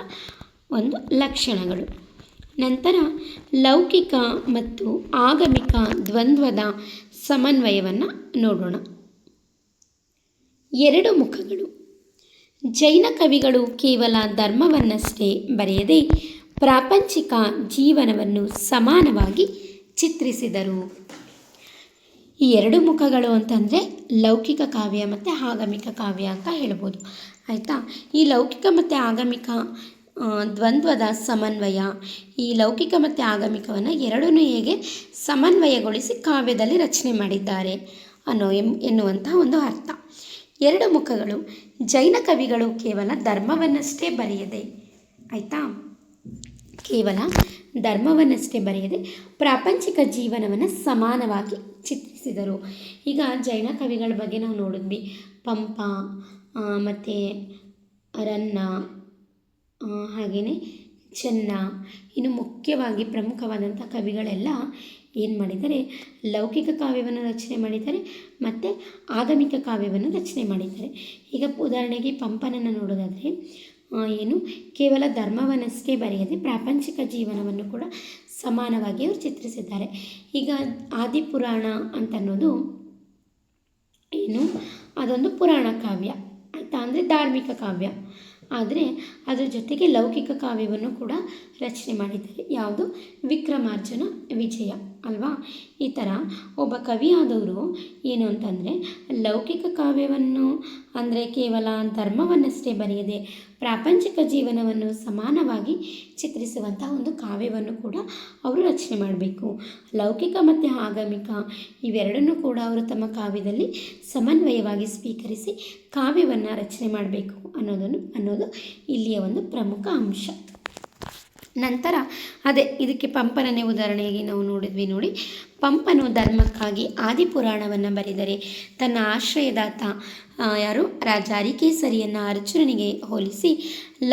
ಒಂದು ಲಕ್ಷಣಗಳು. ನಂತರ ಲೌಕಿಕ ಮತ್ತು ಆಗಮಿಕ ದ್ವಂದ್ವದ ಸಮನ್ವಯವನ್ನು ನೋಡೋಣ. ಎರಡು ಮುಖಗಳು. ಜೈನ ಕವಿಗಳು ಕೇವಲ ಧರ್ಮವನ್ನಷ್ಟೇ ಬರೆಯದೆ ಪ್ರಾಪಂಚಿಕ ಜೀವನವನ್ನು ಸಮಾನವಾಗಿ ಚಿತ್ರಿಸಿದರು. ಈ ಎರಡು ಮುಖಗಳು ಅಂತಂದರೆ ಲೌಕಿಕ ಕಾವ್ಯ ಮತ್ತು ಆಗಮಿಕ ಕಾವ್ಯ ಅಂತ ಹೇಳ್ಬೋದು. ಆಯಿತಾ. ಈ ಲೌಕಿಕ ಮತ್ತು ಆಗಮಿಕ ದ್ವಂದ್ವದ ಸಮನ್ವಯ, ಈ ಲೌಕಿಕ ಮತ್ತು ಆಗಮಿಕವನ್ನು ಎರಡನ್ನೂ ಹೇಗೆ ಸಮನ್ವಯಗೊಳಿಸಿ ಕಾವ್ಯದಲ್ಲಿ ರಚನೆ ಮಾಡಿದ್ದಾರೆ ಎನ್ನುವಂತಹ ಒಂದು ಅರ್ಥ. ಎರಡು ಮುಖಗಳು. ಜೈನ ಕವಿಗಳು ಕೇವಲ ಧರ್ಮವನ್ನಷ್ಟೇ ಬರೆಯದೆ, ಆಯಿತಾ, ಕೇವಲ ಧರ್ಮವನ್ನಷ್ಟೇ ಬರೆಯದೆ ಪ್ರಾಪಂಚಿಕ ಜೀವನವನ್ನು ಸಮಾನವಾಗಿ ಚಿತ್ರಿಸಿದರು. ಈಗ ಜೈನ ಕವಿಗಳ ಬಗ್ಗೆ ನಾವು ನೋಡಿದ್ವಿ. ಪಂಪ ಮತ್ತು ರನ್ನ, ಹಾಗೆಯೇ ಚೆನ್ನ, ಇನ್ನು ಮುಖ್ಯವಾಗಿ ಪ್ರಮುಖವಾದಂಥ ಕವಿಗಳೆಲ್ಲ ಏನು ಮಾಡಿದ್ದಾರೆ, ಲೌಕಿಕ ಕಾವ್ಯವನ್ನು ರಚನೆ ಮಾಡಿದ್ದಾರೆ ಮತ್ತು ಆಗಮಿಕ ಕಾವ್ಯವನ್ನು ರಚನೆ ಮಾಡಿದ್ದಾರೆ. ಈಗ ಉದಾಹರಣೆಗೆ ಪಂಪನನ್ನು ನೋಡೋದಾದರೆ ಕೇವಲ ಧರ್ಮವನ್ನಷ್ಟೇ ಬರೆಯದೆ ಪ್ರಾಪಂಚಿಕ ಜೀವನವನ್ನು ಕೂಡ ಸಮಾನವಾಗಿ ಅವರು ಚಿತ್ರಿಸಿದ್ದಾರೆ. ಈಗ ಆದಿಪುರಾಣ ಅಂತನ್ನೋದು ಅದೊಂದು ಪುರಾಣ ಕಾವ್ಯ, ಆಯಿತಾ, ಅಂದರೆ ಧಾರ್ಮಿಕ ಕಾವ್ಯ. ಆದರೆ ಅದರ ಜೊತೆಗೆ ಲೌಕಿಕ ಕಾವ್ಯವನ್ನು ಕೂಡ ರಚನೆ ಮಾಡಿದ್ದಾರೆ. ಯಾವುದು? ವಿಕ್ರಮಾರ್ಜುನ ವಿಜಯ ಅಲ್ವಾ. ಈ ಥರ ಒಬ್ಬ ಕವಿಯಾದವರು ಏನು ಅಂತಂದರೆ ಲೌಕಿಕ ಕಾವ್ಯವನ್ನು ಅಂದರೆ ಕೇವಲ ಧರ್ಮವನ್ನಷ್ಟೇ ಬರೆಯದೆ ಪ್ರಾಪಂಚಿಕ ಜೀವನವನ್ನು ಸಮಾನವಾಗಿ ಚಿತ್ರಿಸುವಂಥ ಒಂದು ಕಾವ್ಯವನ್ನು ಕೂಡ ಅವರು ರಚನೆ ಮಾಡಬೇಕು. ಲೌಕಿಕ ಮತ್ತು ಆಗಮಿಕ ಇವೆರಡನ್ನೂ ಕೂಡ ಅವರು ತಮ್ಮ ಕಾವ್ಯದಲ್ಲಿ ಸಮನ್ವಯವಾಗಿ ಸ್ವೀಕರಿಸಿ ಕಾವ್ಯವನ್ನು ರಚನೆ ಮಾಡಬೇಕು ಅನ್ನೋದು ಇಲ್ಲಿಯ ಒಂದು ಪ್ರಮುಖ ಅಂಶ. ನಂತರ ಇದಕ್ಕೆ ಪಂಪನನ್ನೇ ಉದಾಹರಣೆಯಾಗಿ ನಾವು ನೋಡಿದ್ವಿ ನೋಡಿ. ಪಂಪನು ಧರ್ಮಕ್ಕಾಗಿ ಆದಿಪುರಾಣವನ್ನು ಬರೆದರೆ ತನ್ನ ಆಶ್ರಯದಾತ ಯಾರು ರಾಜ ಅರಿಕೇಸರಿಯನ್ನು ಅರ್ಜುನನಿಗೆ ಹೋಲಿಸಿ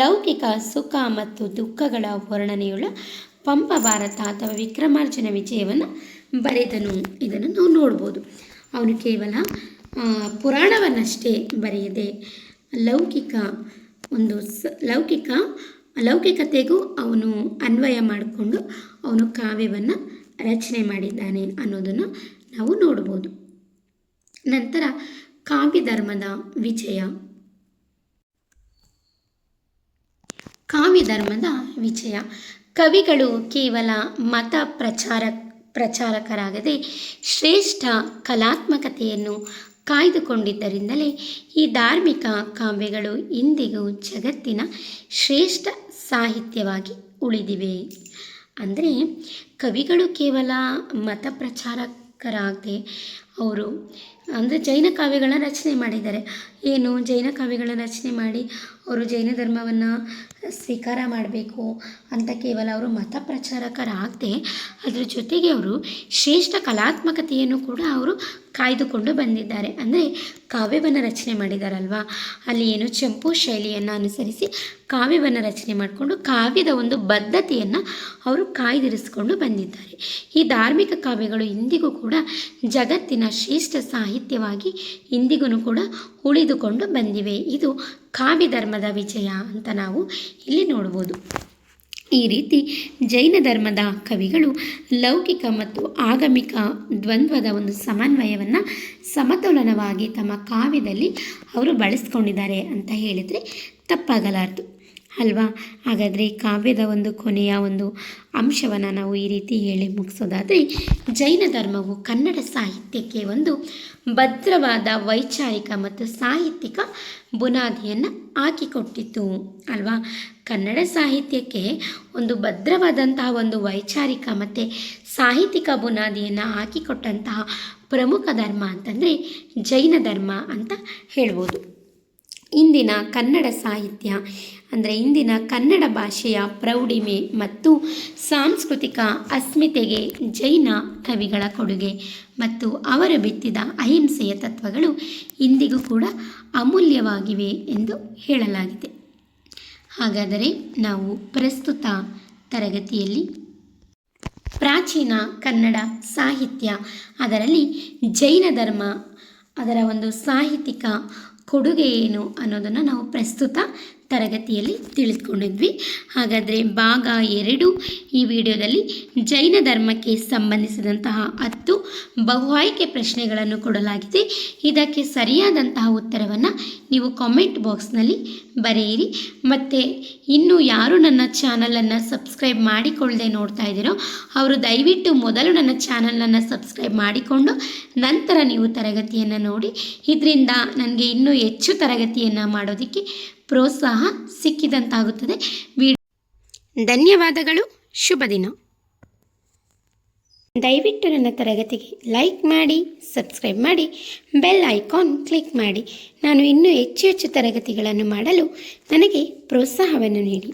ಲೌಕಿಕ ಸುಖ ಮತ್ತು ದುಃಖಗಳ ವರ್ಣನೆಯುಳ್ಳ ಪಂಪ ಭಾರತ ಅಥವಾ ವಿಕ್ರಮಾರ್ಜುನ ವಿಜಯವನ್ನು ಬರೆದನು. ಇದನ್ನು ನಾವು ನೋಡ್ಬೋದು. ಅವನು ಕೇವಲ ಪುರಾಣವನ್ನಷ್ಟೇ ಬರೆಯದೆ ಲೌಕಿಕತೆಗೂ ಅವನು ಅನ್ವಯ ಮಾಡಿಕೊಂಡು ಅವನು ಕಾವ್ಯವನ್ನು ರಚನೆ ಮಾಡಿದ್ದಾನೆ ಅನ್ನೋದನ್ನು ನಾವು ನೋಡ್ಬೋದು. ನಂತರ ಕಾವ್ಯಧರ್ಮದ ವಿಜಯ. ಕಾವ್ಯಧರ್ಮದ ವಿಜಯ. ಕವಿಗಳು ಕೇವಲ ಮತ ಪ್ರಚಾರಕರಾಗದೆ ಶ್ರೇಷ್ಠ ಕಲಾತ್ಮಕತೆಯನ್ನು ಕಾಯ್ದುಕೊಂಡಿದ್ದರಿಂದಲೇ ಈ ಧಾರ್ಮಿಕ ಕಾವ್ಯಗಳು ಇಂದಿಗೂ ಜಗತ್ತಿನ ಶ್ರೇಷ್ಠ ಸಾಹಿತ್ಯವಾಗಿ ಉಳಿದಿವೆ. ಅಂದರೆ ಕವಿಗಳು ಕೇವಲ ಮತ ಪ್ರಚಾರಕರಾಗದೆ ಅವರು ಅಂದರೆ ಜೈನ ಕಾವ್ಯಗಳನ್ನ ರಚನೆ ಮಾಡಿದ್ದಾರೆ. ಜೈನ ಕಾವ್ಯಗಳನ್ನ ರಚನೆ ಮಾಡಿ ಅವರು ಜೈನ ಧರ್ಮವನ್ನು ಸ್ವೀಕಾರ ಮಾಡಬೇಕು ಅಂತ ಕೇವಲ ಅವರು ಮತ ಪ್ರಚಾರಕರಾಗದೆ ಅದರ ಜೊತೆಗೆ ಅವರು ಶ್ರೇಷ್ಠ ಕಲಾತ್ಮಕತೆಯನ್ನು ಕೂಡ ಅವರು ಕಾಯ್ದುಕೊಂಡು ಬಂದಿದ್ದಾರೆ. ಅಂದರೆ ಕಾವ್ಯವನ್ನು ರಚನೆ ಮಾಡಿದಾರಲ್ವಾ, ಅಲ್ಲಿ ಚಂಪು ಶೈಲಿಯನ್ನು ಅನುಸರಿಸಿ ಕಾವ್ಯವನ್ನು ರಚನೆ ಮಾಡಿಕೊಂಡು ಕಾವ್ಯದ ಒಂದು ಬದ್ಧತೆಯನ್ನು ಅವರು ಕಾಯ್ದಿರಿಸಿಕೊಂಡು ಬಂದಿದ್ದಾರೆ. ಈ ಧಾರ್ಮಿಕ ಕಾವ್ಯಗಳು ಇಂದಿಗೂ ಕೂಡ ಜಗತ್ತಿನ ಶ್ರೇಷ್ಠ ಸಾಹಿತ್ಯವಾಗಿ ಇಂದಿಗೂ ಕೂಡ ಉಳಿದುಕೊಂಡು ಬಂದಿವೆ. ಇದು ಕಾವ್ಯಧರ್ಮದ ವಿಜಯ ಅಂತ ನಾವು ಇಲ್ಲಿ ನೋಡ್ಬೋದು. ಈ ರೀತಿ ಜೈನ ಧರ್ಮದ ಕವಿಗಳು ಲೌಕಿಕ ಮತ್ತು ಆಗಮಿಕ ದ್ವಂದ್ವದ ಒಂದು ಸಮನ್ವಯವನ್ನು ಸಮತೋಲನವಾಗಿ ತಮ್ಮ ಕಾವ್ಯದಲ್ಲಿ ಅವರು ಬಳಸ್ಕೊಂಡಿದ್ದಾರೆ ಅಂತ ಹೇಳಿದರೆ ತಪ್ಪಾಗಲಾರದು ಅಲ್ವಾ. ಹಾಗಾದರೆ ಕಾವ್ಯದ ಒಂದು ಕೊನೆಯ ಒಂದು ಅಂಶವನ್ನು ನಾವು ಈ ರೀತಿ ಹೇಳಿ ಮುಗಿಸೋದಾದರೆ, ಜೈನ ಧರ್ಮವು ಕನ್ನಡ ಸಾಹಿತ್ಯಕ್ಕೆ ಒಂದು ಭದ್ರವಾದ ವೈಚಾರಿಕ ಮತ್ತು ಸಾಹಿತ್ಯಿಕ ಬುನಾದಿಯನ್ನು ಹಾಕಿಕೊಟ್ಟಿತು ಅಲ್ವಾ. ಕನ್ನಡ ಸಾಹಿತ್ಯಕ್ಕೆ ಒಂದು ಭದ್ರವಾದಂತಹ ಒಂದು ವೈಚಾರಿಕ ಮತ್ತು ಸಾಹಿತ್ಯಿಕ ಬುನಾದಿಯನ್ನು ಹಾಕಿಕೊಟ್ಟಂತಹ ಪ್ರಮುಖ ಧರ್ಮ ಅಂತಂದರೆ ಜೈನ ಧರ್ಮ ಅಂತ ಹೇಳ್ಬೋದು. ಇಂದಿನ ಕನ್ನಡ ಸಾಹಿತ್ಯ ಅಂದರೆ ಇಂದಿನ ಕನ್ನಡ ಭಾಷೆಯ ಪ್ರೌಢಿಮೆ ಮತ್ತು ಸಾಂಸ್ಕೃತಿಕ ಅಸ್ಮಿತೆಗೆ ಜೈನ ಕವಿಗಳ ಕೊಡುಗೆ ಮತ್ತು ಅವರು ಬಿತ್ತಿದ ಅಹಿಂಸೆಯ ತತ್ವಗಳು ಇಂದಿಗೂ ಕೂಡ ಅಮೂಲ್ಯವಾಗಿವೆ ಎಂದು ಹೇಳಲಾಗಿದೆ. ಹಾಗಾದರೆ ನಾವು ಪ್ರಸ್ತುತ ತರಗತಿಯಲ್ಲಿ ಪ್ರಾಚೀನ ಕನ್ನಡ ಸಾಹಿತ್ಯ, ಅದರಲ್ಲಿ ಜೈನ ಧರ್ಮ, ಅದರ ಒಂದು ಸಾಹಿತ್ಯಿಕ ಕೊಡುಗೆ ಏನು ಅನ್ನೋದನ್ನು ನಾವು ಪ್ರಸ್ತುತ ತರಗತಿಯಲ್ಲಿ ತಿಳಿದುಕೊಂಡಿದ್ವಿ. ಹಾಗಾದರೆ ಭಾಗ 2 ಈ ವಿಡಿಯೋದಲ್ಲಿ ಜೈನ ಧರ್ಮಕ್ಕೆ ಸಂಬಂಧಿಸಿದಂತಹ 10 ಬಹು ಆಯ್ಕೆ ಪ್ರಶ್ನೆಗಳನ್ನು ಕೊಡಲಾಗಿದೆ. ಇದಕ್ಕೆ ಸರಿಯಾದಂತಹ ಉತ್ತರವನ್ನು ನೀವು ಕಾಮೆಂಟ್ ಬಾಕ್ಸ್ನಲ್ಲಿ ಬರೆಯಿರಿ. ಮತ್ತು ಇನ್ನು ಯಾರು ನನ್ನ ಚಾನಲನ್ನು ಸಬ್ಸ್ಕ್ರೈಬ್ ಮಾಡಿಕೊಳ್ಳದೆ ನೋಡ್ತಾ ಇದ್ದೀರೋ ಅವರು ದಯವಿಟ್ಟು ಮೊದಲು ನನ್ನ ಚಾನಲನ್ನು ಸಬ್ಸ್ಕ್ರೈಬ್ ಮಾಡಿಕೊಂಡು ನಂತರ ನೀವು ತರಗತಿಯನ್ನು ನೋಡಿ. ಇದರಿಂದ ನನಗೆ ಇನ್ನೂ ಹೆಚ್ಚು ತರಗತಿಯನ್ನು ಮಾಡೋದಕ್ಕೆ ಪ್ರೋತ್ಸಾಹ ಸಿಕ್ಕಿದಂತಾಗುತ್ತದೆ. ಧನ್ಯವಾದಗಳು. ಶುಭ ದಿನ. ದಯವಿಟ್ಟು ನನ್ನ ತರಗತಿಗೆ ಲೈಕ್ ಮಾಡಿ, ಸಬ್ಸ್ಕ್ರೈಬ್ ಮಾಡಿ, ಬೆಲ್ ಐಕಾನ್ ಕ್ಲಿಕ್ ಮಾಡಿ. ನಾನು ಇನ್ನೂ ಹೆಚ್ಚು ಹೆಚ್ಚು ತರಗತಿಗಳನ್ನು ಮಾಡಲು ನನಗೆ ಪ್ರೋತ್ಸಾಹವನ್ನು ನೀಡಿ.